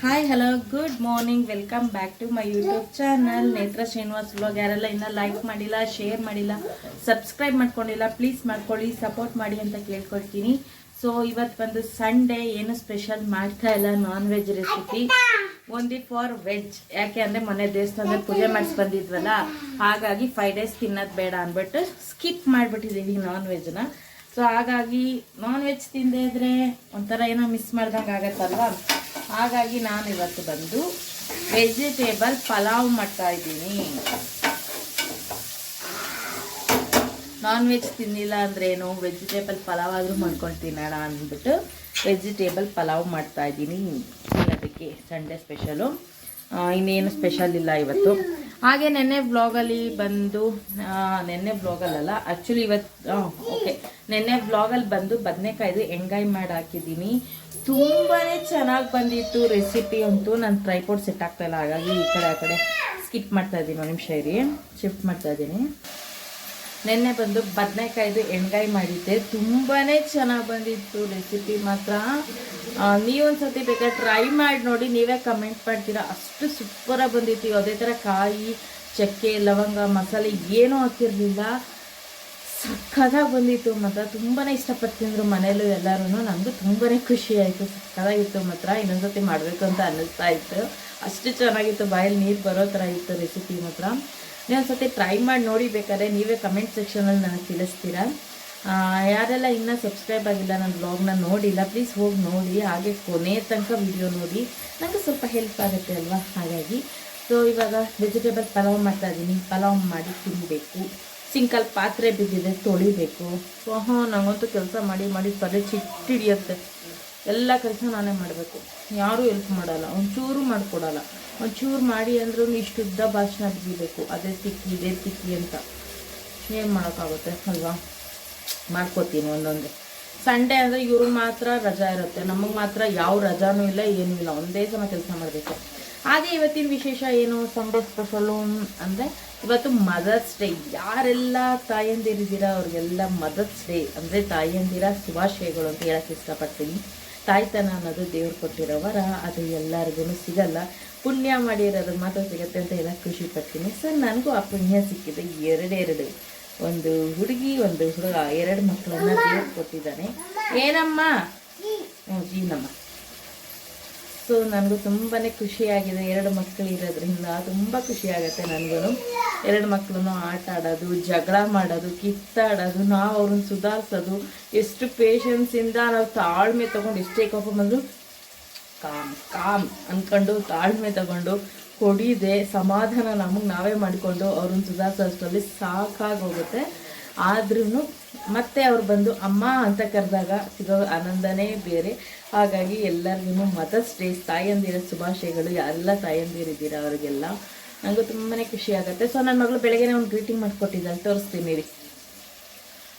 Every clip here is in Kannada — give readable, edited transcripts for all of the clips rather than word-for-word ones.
Hi hello good morning, welcome back to my YouTube channel Netra Srinivas vlog. ಯಾರೆಲ್ಲ ಇನ್ನೂ ಲೈಕ್ ಮಾಡಿಲ್ಲ, ಶೇರ್ ಮಾಡಿಲ್ಲ, ಸಬ್ಸ್ಕ್ರೈಬ್ ಮಾಡ್ಕೊಂಡಿಲ್ಲ, ಪ್ಲೀಸ್ ಮಾಡ್ಕೊಳ್ಳಿ, ಸಪೋರ್ಟ್ ಮಾಡಿ ಅಂತ ಕೇಳ್ಕೊಳ್ತೀನಿ. ಸೊ ಇವತ್ತು ಬಂದು ಸಂಡೇ, ಏನು ಸ್ಪೆಷಲ್ ಮಾಡ್ತಾ ಇಲ್ಲ, non veg recipe only for veg. ಯಾಕೆ ಅಂದರೆ ಮೊನ್ನೆ ದೇವಸ್ಥಾನದಲ್ಲಿ ಪೂಜೆ ಮಾಡಿಸಿ ಬಂದಿದ್ವಲ್ಲ, ಹಾಗಾಗಿ 5 days ತಿನ್ನೋದು ಬೇಡ ಅಂದ್ಬಿಟ್ಟು ಸ್ಕಿಪ್ ಮಾಡಿಬಿಟ್ಟಿದ್ದೀವಿ ನಾನ್ ವೆಜ್ನ. ಸೊ ಹಾಗಾಗಿ ನಾನ್ ವೆಜ್ ತಿಂದೇ ಇದ್ರೆ ಒಂಥರ ಏನೋ ಮಿಸ್ ಮಾಡ್ದಂಗೆ ಆಗತ್ತಲ್ವಾ. ಹಾಗಾಗಿ ನಾನು ಇವತ್ತು ಬಂದು ವೆಜಿಟೇಬಲ್ ಪಲಾವ್ ಮಾಡ್ತಾ ಇದ್ದೀನಿ. ನಾನ್ ವೆಜ್ ತಿನ್ನಿಲ್ಲ ಅಂದ್ರೇನು, ವೆಜಿಟೇಬಲ್ ಪಲಾವ್ ಆದರೂ ಮಾಡ್ಕೊಂಡು ತಿನ್ನೋಣ ಅಂದ್ಬಿಟ್ಟು ವೆಜಿಟೇಬಲ್ ಪಲಾವ್ ಮಾಡ್ತಾ ಇದ್ದೀನಿ. ಅದಕ್ಕೆ ಸಂಡೇ ಸ್ಪೆಷಲು, ಇನ್ನೇನು ಸ್ಪೆಷಲ್ ಇಲ್ಲ ಇವತ್ತು. ಹಾಗೆ ನೆನ್ನೆ ವ್ಲಾಗಲ್ಲಿ ಬಂದು, ನೆನ್ನೆ ವ್ಲಾಗಲ್ಲ ಆ್ಯಕ್ಚುಲಿ ಇವತ್ತು ನೆನ್ನೆ ವ್ಲಾಗಲ್ಲಿ ಬಂದು ಬದನೆಕಾಯ್ದು ಎಣ್ಗಾಯಿ ಮಾಡಿ ಹಾಕಿದ್ದೀನಿ. ತುಂಬಾ ಚೆನ್ನಾಗಿ ಬಂದಿತ್ತು ರೆಸಿಪಿ ಅಂತೂ. ನಾನು ಟ್ರೈಪೋರ್ಡ್ ಸೆಟ್ ಆಗ್ತಾ ಇಲ್ಲ, ಹಾಗಾಗಿ ಈ ಕಡೆ ಆ ಕಡೆ ಸ್ಕಿಪ್ ಮಾಡ್ತಾ ಇದ್ದೀನಿ, ಒಂದು ನಿಮಿಷ ಇರಿ, ಶಿಫ್ಟ್ ಮಾಡ್ತಾ ಇದ್ದೀನಿ. ನೆನ್ನೆ ಬಂದು ಬದನೆಕಾಯ್ದು ಎಣ್ಗಾಯಿ ಮಾಡಿದ್ದೆ, ತುಂಬಾ ಚೆನ್ನಾಗಿ ಬಂದಿತ್ತು ರೆಸಿಪಿ ಮಾತ್ರ. ನೀವೊಂದ್ಸತಿ ಬೇಕಾದ್ರೆ ಟ್ರೈ ಮಾಡಿ ನೋಡಿ, ನೀವೇ ಕಮೆಂಟ್ ಮಾಡ್ತೀರಾ, ಅಷ್ಟು ಸೂಪರಾಗಿ ಬಂದಿತ್ತು. ಯಾವುದೇ ಥರ ಕಾಯಿ, ಚಕ್ಕೆ, ಲವಂಗ, ಮಸಾಲೆ ಏನೂ ಹಾಕಿರಲಿಲ್ಲ, ಸಕ್ಕದಾಗಿ ಬಂದಿತ್ತು ಮಾತ್ರ. ತುಂಬಾ ಇಷ್ಟಪಟ್ಟು ತಿಂದರು ಮನೇಲೂ ಎಲ್ಲರೂ. ನನಗೂ ತುಂಬಾ ಖುಷಿ ಆಯಿತು, ಸಕ್ಕದಾಗಿತ್ತು ಮಾತ್ರ. ಇನ್ನೊಂದ್ಸತಿ ಮಾಡಬೇಕು ಅಂತ ಅನ್ನಿಸ್ತಾ ಇತ್ತು, ಅಷ್ಟು ಚೆನ್ನಾಗಿತ್ತು, ಬಾಯಲ್ಲಿ ನೀರು ಬರೋ ಥರ ಇತ್ತು ರೆಸಿಪಿ ಮಾತ್ರ. ನೀವೊಂದ್ಸತಿ ಟ್ರೈ ಮಾಡಿ ನೋಡಿ, ಬೇಕಾದ್ರೆ ನೀವೇ ಕಮೆಂಟ್ ಸೆಕ್ಷನಲ್ಲಿ ನನಗೆ ತಿಳಿಸ್ತೀರಾ. ಯಾರೆಲ್ಲ ಇನ್ನೂ ಸಬ್ಸ್ಕ್ರೈಬ್ ಆಗಿಲ್ಲ, ನನ್ನ ಬ್ಲಾಗ್ನ ನೋಡಿಲ್ಲ, ಪ್ಲೀಸ್ ಹೋಗಿ ನೋಡಿ, ಹಾಗೆ ಕೊನೆ ತನಕ ವಿಡಿಯೋ ನೋಡಿ, ನನಗೆ ಸ್ವಲ್ಪ ಹೆಲ್ಪ್ ಆಗುತ್ತೆ ಅಲ್ವಾ. ಹಾಗಾಗಿ ಸೊ ಇವಾಗ ವೆಜಿಟೇಬಲ್ ಪಲಾವ್ ಮಾಡ್ತಾಯಿದ್ದೀನಿ. ಪಲಾವ್ ಮಾಡಿ ತಿನ್ನಬೇಕು. ಸಿಂಕಲ್ ಪಾತ್ರೆ ಬಿದ್ದಿದೆ, ತೊಳಿಬೇಕು. ಸೊ ನನಗಂತೂ ಕೆಲಸ ಮಾಡಿ ಮಾಡಿ ತಲೆ ಚಿಟ್ಟಿಡಿಯುತ್ತೆ. ಎಲ್ಲ ಕೆಲಸ ನಾನೇ ಮಾಡಬೇಕು, ಯಾರೂ ಹೆಲ್ಪ್ ಮಾಡೋಲ್ಲ, ಒಂಚೂರು ಮಾಡಿಕೊಡಲ್ಲ. ಒಂಚೂರು ಮಾಡಿ ಅಂದ್ರೂ ಇಷ್ಟುದ್ದ ಭಾಷಣ ಬಿಗಿಬೇಕು, ಅದೇ ತಿಕ್ಕಿ ಇದೇ ತಿಕ್ಕಿ ಅಂತ. ಏನು ಮಾಡೋಕ್ಕಾಗುತ್ತೆ ಅಲ್ವಾ. ಮಾಡ್ಕೋತೀನಿ ಒಂದೊಂದೇ. ಸಂಡೇ ಅಂದರೆ ಇವ್ರಿಗೆ ಮಾತ್ರ ರಜಾ ಇರುತ್ತೆ, ನಮಗೆ ಮಾತ್ರ ಯಾವ ರಜಾನೂ ಇಲ್ಲ, ಏನೂ ಇಲ್ಲ, ಒಂದೇ ಸಮ ಕೆಲಸ ಮಾಡಬೇಕು. ಹಾಗೆ ಇವತ್ತಿನ ವಿಶೇಷ ಏನು, ಸಂಡೇ ಸ್ಪೆಷಲು ಅಂದರೆ ಇವತ್ತು ಮದರ್ಸ್ ಡೇ. ಯಾರೆಲ್ಲ ತಾಯಂದಿರಿದ್ದೀರಾ ಅವ್ರಿಗೆಲ್ಲ ಮದರ್ಸ್ ಡೇ ಅಂದರೆ ತಾಯಂದಿರ ಶುಭಾಶಯಗಳು ಅಂತ ಹೇಳೋಕ್ಕೆ ಇಷ್ಟಪಡ್ತೀನಿ. ತಾಯ್ತನ ಅನ್ನೋದು ದೇವ್ರು ಕೊಟ್ಟಿರೋ ವರ, ಅದು ಎಲ್ಲರಿಗೂ ಸಿಗಲ್ಲ. ಪುಣ್ಯ ಮಾಡಿರೋದು ಮಾತ್ರ ಸಿಗುತ್ತೆ ಅಂತ ಹೇಳಕ್ಕೆ ಖುಷಿ ಪಡ್ತೀನಿ. ಸೊ ನನಗೂ ಆ ಪುಣ್ಯ ಸಿಕ್ಕಿದೆ. ಎರಡು ಒಂದು ಹುಡುಗಿ, ಒಂದು ಹುಡುಗ, 2 ಮಕ್ಕಳನ್ನ ದೇವ್ರು ಕೊಟ್ಟಿದ್ದಾನೆ. ಏನಮ್ಮ? ಜೀನಮ್ಮ. ಸೊ ನನಗೂ ತುಂಬಾ ಖುಷಿಯಾಗಿದೆ, 2 ಮಕ್ಕಳು ಇರೋದ್ರಿಂದ ತುಂಬ ಖುಷಿಯಾಗುತ್ತೆ ನನಗೂ. 2 ಮಕ್ಕಳನ್ನು ಆಟ ಆಡೋದು, ಜಗಳ ಮಾಡೋದು, ಕಿತ್ತಾಡೋದು, ನಾವು ಅವ್ರನ್ನ ಸುಧಾರಿಸೋದು, ಎಷ್ಟು ಪೇಷನ್ಸಿಂದ ನಾವು ತಾಳ್ಮೆ ತೊಗೊಂಡು, ಎಷ್ಟೇ ಕೋಪ ಬಂದರೂ ಕಾಮ್ ಅಂದ್ಕೊಂಡು ತಾಳ್ಮೆ ತಗೊಂಡು ಕೊಡಿದೆ ಸಮಾಧಾನ ನಮಗೆ ನಾವೇ ಮಾಡಿಕೊಂಡು ಅವ್ರನ್ನ ಸುಧಾರಿಸೋಷ್ಟರಲ್ಲಿ ಸಾಕಾಗೋಗುತ್ತೆ. ಆದ್ರೂ ಮತ್ತೆ ಅವ್ರು ಬಂದು ಅಮ್ಮ ಅಂತ ಕರೆದಾಗ ಸಿಗೋ ಆನಂದನೇ ಬೇರೆ. ಹಾಗಾಗಿ ಎಲ್ಲರಿಗೂ ಮದರ್ಸ್ ಡೇ, ತಾಯಂದಿರ ಶುಭಾಶಯಗಳು. ಎಲ್ಲ ತಾಯಂದಿರಿದ್ದೀರ ಅವ್ರಿಗೆಲ್ಲ ನನಗೂ ತುಂಬಾ ಖುಷಿ ಆಗುತ್ತೆ. ಸೊ ನನ್ನ ಮಗಳು ಬೆಳಗ್ಗೆನೇ ಒಂದು ಗ್ರೀಟಿಂಗ್ ಮಾಡಿಕೊಟ್ಟಿದ್ದಾಳೆ, ತೋರಿಸ್ತೀನಿ ರೀ.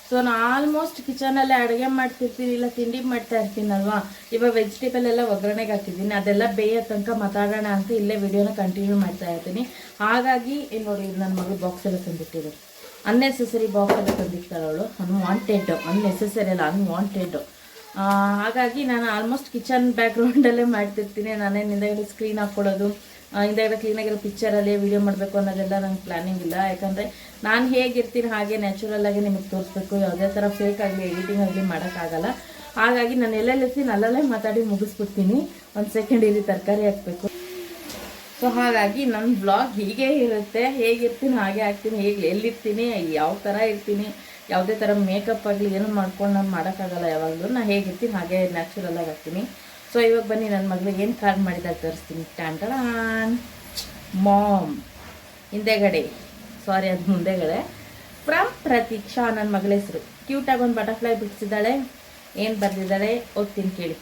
ಸೊ ನಾನು ಆಲ್ಮೋಸ್ಟ್ ಕಿಚನಲ್ಲೇ ಅಡುಗೆ ಮಾಡ್ತಿರ್ತೀನಿ, ಇಲ್ಲ ತಿಂಡಿ ಮಾಡ್ತಾ ಇರ್ತೀನಲ್ವಾ. ಇವಾಗ ವೆಜಿಟೇಬಲ್ ಎಲ್ಲ ಒಗ್ಗರಣೆಗೆ ಹಾಕಿದ್ದೀನಿ, ಅದೆಲ್ಲ ಬೇಯೋ ತನಕ ಮಾತಾಡೋಣ ಅಂತ ಇಲ್ಲೇ ವಿಡಿಯೋನ ಕಂಟಿನ್ಯೂ ಮಾಡ್ತಾ ಇರ್ತೀನಿ. ಹಾಗಾಗಿ ಇಲ್ಲಿ ನೋಡಿ, ನನ್ನ ಮಗಳು ಬಾಕ್ಸ್ ಎಲ್ಲ ತಂದಿಟ್ಟಿದ್ರು, ಅನ್ನೆಸೆಸರಿ ಬಾಕ್ಸ್ ಎಲ್ಲ ತಂದಿರ್ತಾಳೆ ಅವಳು. ಅನ್ನೆಸೆಸರಿ ಅಲ್ಲ, ಅನ್ವಾಂಟೆಡ್. ಹಾಗಾಗಿ ನಾನು ಆಲ್ಮೋಸ್ಟ್ ಕಿಚನ್ ಬ್ಯಾಕ್ಗ್ರೌಂಡಲ್ಲೇ ಮಾಡ್ತಿರ್ತೀನಿ. ನಾನೇನು ಹಿಂದೆಗಡೆ ಸ್ಕ್ರೀನ್ ಹಾಕ್ಕೊಳ್ಳೋದು, ಹಿಂದೆಗಡೆ ಕ್ಲೀನಾಗಿರೋ ಪಿಕ್ಚರಲ್ಲೇ ವೀಡಿಯೋ ಮಾಡಬೇಕು ಅನ್ನೋದೆಲ್ಲ ನಂಗೆ ಪ್ಲ್ಯಾನಿಂಗ್ ಇಲ್ಲ. ಯಾಕಂದರೆ ನಾನು ಹೇಗಿರ್ತೀನಿ ಹಾಗೆ ನ್ಯಾಚುರಲ್ಲಾಗಿ ನಿಮಗೆ ತೋರಿಸ್ಬೇಕು. ಯಾವುದೇ ಥರ ಫೇಕ್ ಆಗಲಿ, ಎಡಿಟಿಂಗ್ ಆಗಲಿ ಮಾಡೋಕ್ಕಾಗಲ್ಲ. ಹಾಗಾಗಿ ನಾನು ಎಲ್ಲೆಲ್ಲಿರ್ತೀನಿ ಅಲ್ಲಲ್ಲೇ ಮಾತಾಡಿ ಮುಗಿಸ್ಬಿಡ್ತೀನಿ. 1 ಸೆಕೆಂಡ್ ಇಲ್ಲಿ ತರಕಾರಿ ಹಾಕಬೇಕು. ಸೊ ಹಾಗಾಗಿ ನನ್ನ ಬ್ಲಾಗ್ ಹೀಗೆ ಇರುತ್ತೆ, ಹೇಗಿರ್ತೀನಿ ಹಾಗೆ ಆಗ್ತೀನಿ, ಎಲ್ಲಿರ್ತೀನಿ, ಯಾವ ಥರ ಇರ್ತೀನಿ, ಯಾವುದೇ ಥರ ಮೇಕಪ್ ಆಗಲಿ ಏನು ಮಾಡ್ಕೊಂಡು ನಾನು ಮಾಡೋಕ್ಕಾಗಲ್ಲ. ಯಾವಾಗಲೂ ನಾನು ಹೇಗಿರ್ತೀನಿ ಹಾಗೆ ನ್ಯಾಚುರಲ್ಲಾಗಿ ಆಗ್ತೀನಿ. ಸೊ ಇವಾಗ ಬನ್ನಿ, ನನ್ನ ಮಗಳಿಗೆ ಏನು ಕಾರ್ಡ್ ಮಾಡಿದಾಗ ತೋರಿಸ್ತೀನಿ. ಟ್ಯಾಂಟಡಾನ್ ಮಾಮ್ ಹಿಂದೆಗಡೆ, ಸಾರಿ ಅದು ಮುಂದೆಗಡೆ, ಫ್ರಮ್ ಪ್ರತೀಕ್ಷಾ ನನ್ನ ಮಗಳ ಹೆಸರು. ಕ್ಯೂಟಾಗಿ ಒಂದು ಬಟರ್ಫ್ಲೈ ಬಿಡಿಸಿದ್ದಾಳೆ. ಏನು ಬರೆದಿದ್ದಾಳೆ ಓದ್ತೀನಿ ಕೇಳಿ.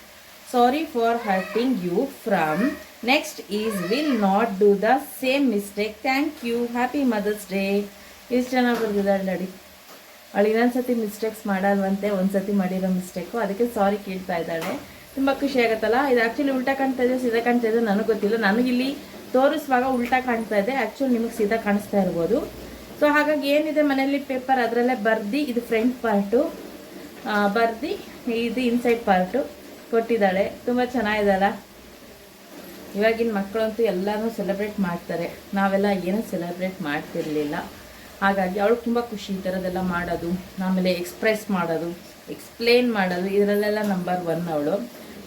Sorry for hurting you, from next is will not do the same mistake, thank you, happy mother's day. ಎಷ್ಟು ಚೆನ್ನಾಗಿ ಬರೆದಿದ್ದಾಳೆ ನೋಡಿ. ಅವಳು ಇನ್ನೊಂದ್ಸತಿ ಮಿಸ್ಟೇಕ್ಸ್ ಮಾಡಲ್ವಂತೆ, ಒಂದ್ಸತಿ ಮಾಡಿರೋ ಮಿಸ್ಟೇಕು, ಅದಕ್ಕೆ ಸಾರಿ ಕೇಳ್ತಾ ಇದ್ದಾಳೆ. ತುಂಬ ಖುಷಿ ಆಗುತ್ತಲ್ಲ. ಇದು ಆ್ಯಕ್ಚುಲಿ ಉಲ್ಟಾ ಕಾಣ್ತಾ ಇದೆ, ಸೀದಾ ಕಾಣ್ತಾ ಇದೆ, ನನಗೆ ಗೊತ್ತಿಲ್ಲ. ನನಗಿಲ್ಲಿ ತೋರಿಸುವಾಗ ಉಲ್ಟಾ ಕಾಣ್ತಾ ಇದೆ, ಆ್ಯಕ್ಚುಲಿ ನಿಮಗೆ ಸೀದಾ ಕಾಣಿಸ್ತಾ ಇರ್ಬೋದು. ಸೊ ಹಾಗಾಗಿ ಏನಿದೆ ಮನೆಯಲ್ಲಿ ಪೇಪರ್ ಅದರಲ್ಲೇ ಬರ್ದು, ಇದು ಫ್ರಂಟ್ ಪಾರ್ಟು ಬರ್ದು, ಇದು ಇನ್ಸೈಡ್ ಪಾರ್ಟು ಕೊಟ್ಟಿದ್ದಾಳೆ. ತುಂಬ ಚೆನ್ನಾಗಿದೆಲ್ಲ. ಇವಾಗಿನ ಮಕ್ಕಳಂತೂ ಎಲ್ಲನೂ ಸೆಲೆಬ್ರೇಟ್ ಮಾಡ್ತಾರೆ, ನಾವೆಲ್ಲ ಏನೂ ಸೆಲೆಬ್ರೇಟ್ ಮಾಡ್ತಿರ್ಲಿಲ್ಲ. ಹಾಗಾಗಿ ಅವಳು ತುಂಬ ಖುಷಿ ಈ ಥರದ್ದೆಲ್ಲ ಮಾಡೋದು, ಆಮೇಲೆ ಎಕ್ಸ್ಪ್ರೆಸ್ ಮಾಡೋದು, ಎಕ್ಸ್ಪ್ಲೇನ್ ಮಾಡೋದು, ಇದರಲ್ಲೆಲ್ಲ ನಂಬರ್ 1 ಅವಳು.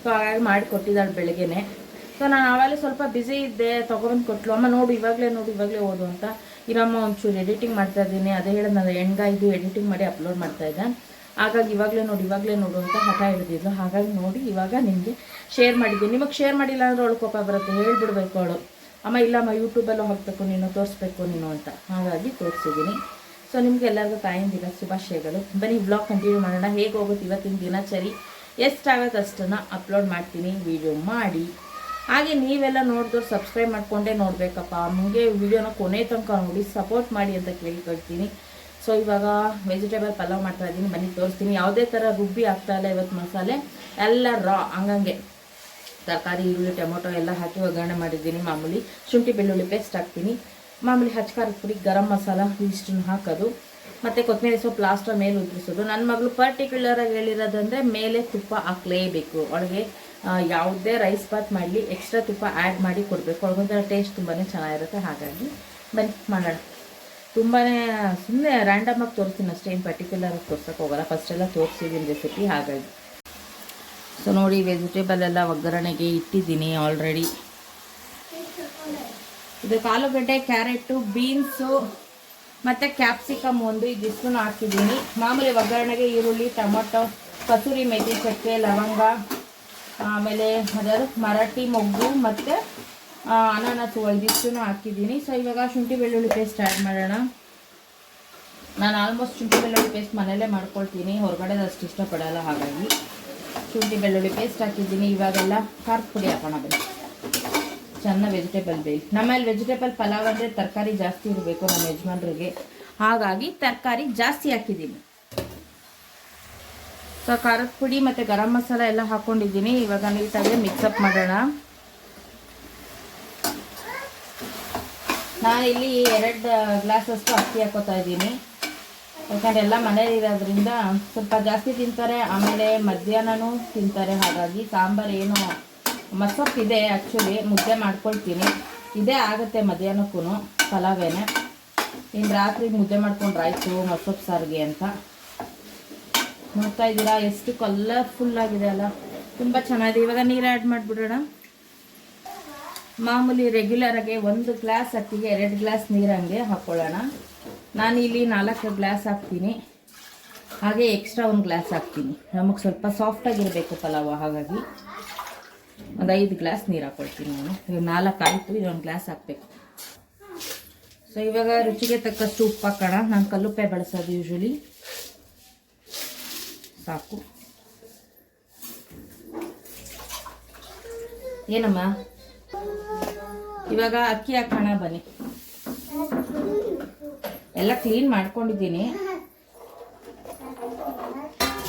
ಸೊ ಹಾಗಾಗಿ ಮಾಡಿಕೊಟ್ಟಿದ್ದಾಳೆ ಬೆಳಗ್ಗೆನೆ. ಸೊ ನಾನು ಆವಾಗಲೇ ಸ್ವಲ್ಪ ಬ್ಯುಸಿ ಇದ್ದೆ, ತೊಗೊಬಂದು ಕೊಟ್ಲು. ಅಮ್ಮ ನೋಡು ಇವಾಗಲೇ ಓದು ಅಂತ. ಇರಮ್ಮ ಒಂಚೂರು ಎಡಿಟಿಂಗ್ ಮಾಡ್ತಾ ಇದ್ದೀನಿ, ಅದೇ ಹೇಳೋದು ನಾನು ಹೆಣ್ಗಾಯ್ದು ಎಡಿಟಿಂಗ್ ಮಾಡಿ ಅಪ್ಲೋಡ್ ಮಾಡ್ತಾಯಿದ್ದೆ. ಹಾಗಾಗಿ ಇವಾಗಲೇ ನೋಡು ಅಂತ ಹಠ ಹಿಡಿದಿದ್ಲು. ಹಾಗಾಗಿ ನೋಡಿ ಇವಾಗ ನಿಮಗೆ ಶೇರ್ ಮಾಡಿದ್ದೀನಿ. ನಿಮಗೆ ಶೇರ್ ಮಾಡಿಲ್ಲ ಅಂದರೆ ಅವಳು ಕೋಪ ಬರುತ್ತೆ, ಹೇಳ್ಬಿಡ್ಬೇಕು ಅವಳು, ಅಮ್ಮ ಇಲ್ಲಮ್ಮ ಯೂಟ್ಯೂಬಲ್ಲೂ ಹಾಕಬೇಕು ನೀನು, ತೋರಿಸ್ಬೇಕು ನೀನು ಅಂತ. ಹಾಗಾಗಿ ತೋರಿಸಿದ್ದೀನಿ. ಸೊ ನಿಮ್ಗೆ ಎಲ್ಲರಿಗೂ ತಾಯಿಂದಿರ ಶುಭಾಶಯಗಳು. ಬನ್ನಿ ವ್ಲಾಗ್ ಕಂಟಿನ್ಯೂ ಮಾಡೋಣ. ಹೇಗೆ ಹೋಗುತ್ತೆ ಇವತ್ತಿನ ದಿನಚರಿ, ಎಷ್ಟಾಗುತ್ತೆ ಅಷ್ಟನ್ನು ಅಪ್ಲೋಡ್ ಮಾಡ್ತೀನಿ ವಿಡಿಯೋ ಮಾಡಿ. ಹಾಗೆ ನೀವೆಲ್ಲ ನೋಡಿದವ್ರು ಸಬ್ಸ್ಕ್ರೈಬ್ ಮಾಡಿಕೊಂಡೇ ನೋಡಬೇಕಪ್ಪ, ನಮಗೆ ವಿಡಿಯೋನ ಕೊನೆ ತನಕ ನೋಡಿ ಸಪೋರ್ಟ್ ಮಾಡಿ ಅಂತ ಕೇಳ್ಕೊಳ್ತೀನಿ. ಸೊ ಇವಾಗ ವೆಜಿಟೇಬಲ್ ಪಲಾವ್ ಮಾಡ್ತಾ ಇದ್ದೀನಿ, ಬನ್ನಿ ತೋರಿಸ್ತೀನಿ. ಯಾವುದೇ ಥರ ರುಬ್ಬಿ ಆಗ್ತಾಯಿಲ್ಲ ಇವತ್ತು, ಮಸಾಲೆ ಎಲ್ಲ ರಾ ಹಂಗಂಗೆ ತರಕಾರಿ, ಈರುಳ್ಳಿ, ಟೊಮೊಟೊ ಎಲ್ಲ ಹಾಕಿ ಒಗ್ಗರಣೆ ಮಾಡಿದ್ದೀನಿ. ಮಾಮೂಲಿ ಶುಂಠಿ ಬೆಳ್ಳುಳ್ಳಿ ಪೇಸ್ಟ್ ಹಾಕ್ತೀನಿ, ಮಾಮೂಲಿ ಹಚ್ಕಾರದ ಪುಡಿ, ಗರಂ ಮಸಾಲ ಇಷ್ಟನ್ನು ಹಾಕೋದು, ಮತ್ತು ಕೊತ್ತಂಬರಿ ಸೊಪ್ಪು ಲಾಸ್ಟ ಮೇಲೆ ಉದುರಿಸೋದು. ನನ್ನ ಮಗಳು ಪರ್ಟಿಕ್ಯುಲರಾಗಿ ಹೇಳಿರೋದಂದರೆ ಮೇಲೆ ತುಪ್ಪ ಹಾಕ್ಲೇಬೇಕು. ಅವಳಿಗೆ ಯಾವುದೇ ರೈಸ್ ಬಾತ್ ಮಾಡಲಿ ಎಕ್ಸ್ಟ್ರಾ ತುಪ್ಪ ಆ್ಯಡ್ ಮಾಡಿ ಕೊಡಬೇಕು, ಅವಳಿಗೊಂಥರ ಟೇಸ್ಟ್ ತುಂಬಾ ಚೆನ್ನಾಗಿರುತ್ತೆ. ಹಾಗಾಗಿ ಬನ್ನಿ ಮಾಡೋಣ. ತುಂಬಾ ಸುಮ್ಮನೆ ರ್ಯಾಂಡಮಾಗಿ ತೋರಿಸ್ತೀನಿ ಅಷ್ಟೇ, ಏನು ಪರ್ಟಿಕ್ಯುಲರಾಗಿ ತೋರ್ಸೋಕೆ ಹೋಗೋಲ್ಲ. ಫಸ್ಟೆಲ್ಲ ತೋರಿಸಿದ್ದೀನಿ ರೆಸಿಪಿ. ಹಾಗಾಗಿ ಸೊ ನೋಡಿ ವೆಜಿಟೇಬಲ್ ಎಲ್ಲ ಒಗ್ಗರಣೆಗೆ ಇಟ್ಟಿದ್ದೀನಿ ಆಲ್ರೆಡಿ. ಇದು ಆಲೂಗಡ್ಡೆ, ಕ್ಯಾರೆಟು, ಬೀನ್ಸು ಮತ್ತು ಕ್ಯಾಪ್ಸಿಕಮ್ ಇದಿಷ್ಟು ಹಾಕಿದ್ದೀನಿ. ಮಾಮೂಲಿ ಒಗ್ಗರಣೆಗೆ ಈರುಳ್ಳಿ, ಟೊಮೊಟೊ, ಕಸೂರಿ ಮೆಥಿ, ಚಕ್ಕೆ, ಲವಂಗ, ಆಮೇಲೆ ಅದಾದ್ರು ಮರಾಠಿ ಮೊಗ್ಗು ಮತ್ತು ಅನಾನಸು ಇದಿಷ್ಟು ಹಾಕಿದ್ದೀನಿ. ಸೊ ಇವಾಗ ಶುಂಠಿ ಬೆಳ್ಳುಳ್ಳಿ ಪೇಸ್ಟ್ ಆ್ಯಡ್ ಮಾಡೋಣ. ನಾನು ಆಲ್ಮೋಸ್ಟ್ ಶುಂಠಿ ಬೆಳ್ಳುಳ್ಳಿ ಪೇಸ್ಟ್ ಮನೆಯಲ್ಲೇ ಮಾಡ್ಕೊಳ್ತೀನಿ, ಹೊರಗಡೆದು ಅಷ್ಟು ಇಷ್ಟಪಡಲ್ಲ. ಹಾಗಾಗಿ ಶುಂಠಿ ಬೆಳ್ಳುಳ್ಳಿ ಪೇಸ್ಟ್ ಹಾಕಿದ್ದೀನಿ. ಇವಾಗೆಲ್ಲ ಖಾರದ ಪುಡಿ ಹಾಕೋಣ ಬನ್ನಿ, ಚೆನ್ನಾಗಿ ವೆಜಿಟೇಬಲ್ ಬೇಯಿ. ನಮ್ಮಲ್ಲಿ ವೆಜಿಟೇಬಲ್ ಪಲಾವ್ ಅಂದರೆ ತರಕಾರಿ ಜಾಸ್ತಿ ಇರಬೇಕು ನಮ್ಮ ಯಜಮಾನ್ರಿಗೆ, ಹಾಗಾಗಿ ತರಕಾರಿ ಜಾಸ್ತಿ ಹಾಕಿದ್ದೀನಿ. ಸೊ ಖಾರದ ಪುಡಿ ಮತ್ತು ಗರಂ ಮಸಾಲ ಎಲ್ಲ ಹಾಕ್ಕೊಂಡಿದ್ದೀನಿ. ಇವಾಗ ನೀಟಾಗಿ ಮಿಕ್ಸಪ್ ಮಾಡೋಣ. ನಾನಿಲ್ಲಿ 2 ಗ್ಲಾಸಷ್ಟು ಅಕ್ಕಿ ಹಾಕೋತಾ ಇದ್ದೀನಿ, ಯಾಕಂದರೆ ಎಲ್ಲ ಮನೇಲಿ ಇರೋದ್ರಿಂದ ಸ್ವಲ್ಪ ಜಾಸ್ತಿ ತಿಂತಾರೆ, ಆಮೇಲೆ ಮಧ್ಯಾಹ್ನನೂ ತಿಂತಾರೆ. ಹಾಗಾಗಿ ಸಾಂಬಾರು ಏನು ಮಸೊಪ್ಪು ಇದೆ, ಆ್ಯಕ್ಚುಲಿ ಮುದ್ದೆ ಮಾಡ್ಕೊಳ್ತೀನಿ, ಇದೇ ಆಗುತ್ತೆ ಮಧ್ಯಾಹ್ನಕ್ಕೂ ಪಲಾವೇನೆ. ಇನ್ನು ರಾತ್ರಿ ಮುದ್ದೆ ಮಾಡ್ಕೊಂಡ್ರೆ ಆಯಿತು ಮಸೊಪ್ಪು ಸಾರಿಗೆ ಅಂತ. ನೋಡ್ತಾ ಇದ್ದೀರಾ ಎಷ್ಟು ಕಲರ್ಫುಲ್ ಆಗಿದೆ ಅಲ್ಲ, ತುಂಬ ಚೆನ್ನಾಗಿದೆ. ಇವಾಗ ನೀರು ಆ್ಯಡ್ ಮಾಡಿಬಿಡೋಣ. ಮಾಮೂಲಿ ರೆಗ್ಯುಲರಾಗಿ 1 ಗ್ಲಾಸ್ ಅಕ್ಕಿಗೆ 2 ಗ್ಲಾಸ್ ನೀರಂಗೆ ಹಾಕ್ಕೊಳ್ಳೋಣ. ನಾನಿಲ್ಲಿ 4 ಗ್ಲಾಸ್ ಹಾಕ್ತೀನಿ, ಹಾಗೆ ಎಕ್ಸ್ಟ್ರಾ 1 ಗ್ಲಾಸ್ ಹಾಕ್ತೀನಿ. ನಮಗೆ ಸ್ವಲ್ಪ ಸಾಫ್ಟಾಗಿರಬೇಕು ಪಲಾವ, ಹಾಗಾಗಿ ಒಂದು 5 ಗ್ಲಾಸ್ ನೀರು ಹಾಕ್ಕೊಳ್ತೀನಿ ನಾನು. ಈಗ 4 ಆಯಿತು, ಇದೊಂದು ಗ್ಲಾಸ್ ಹಾಕಬೇಕು. ಸೊ ಇವಾಗ ರುಚಿಗೆ ತಕ್ಕಷ್ಟು ಉಪ್ಪು ಹಾಕೋಣ. ನಾನು ಕಲ್ಲುಪ್ಪೆ ಬಳಸೋದು ಯೂಶ್ವಲಿ, ಸಾಕು. ಏನಮ್ಮ ಇವಾಗ ಅಕ್ಕಿ ಹಾಕೋಣ ಬನ್ನಿ. ಎಲ್ಲ ಕ್ಲೀನ್ ಮಾಡ್ಕೊಂಡಿದ್ದೀನಿ,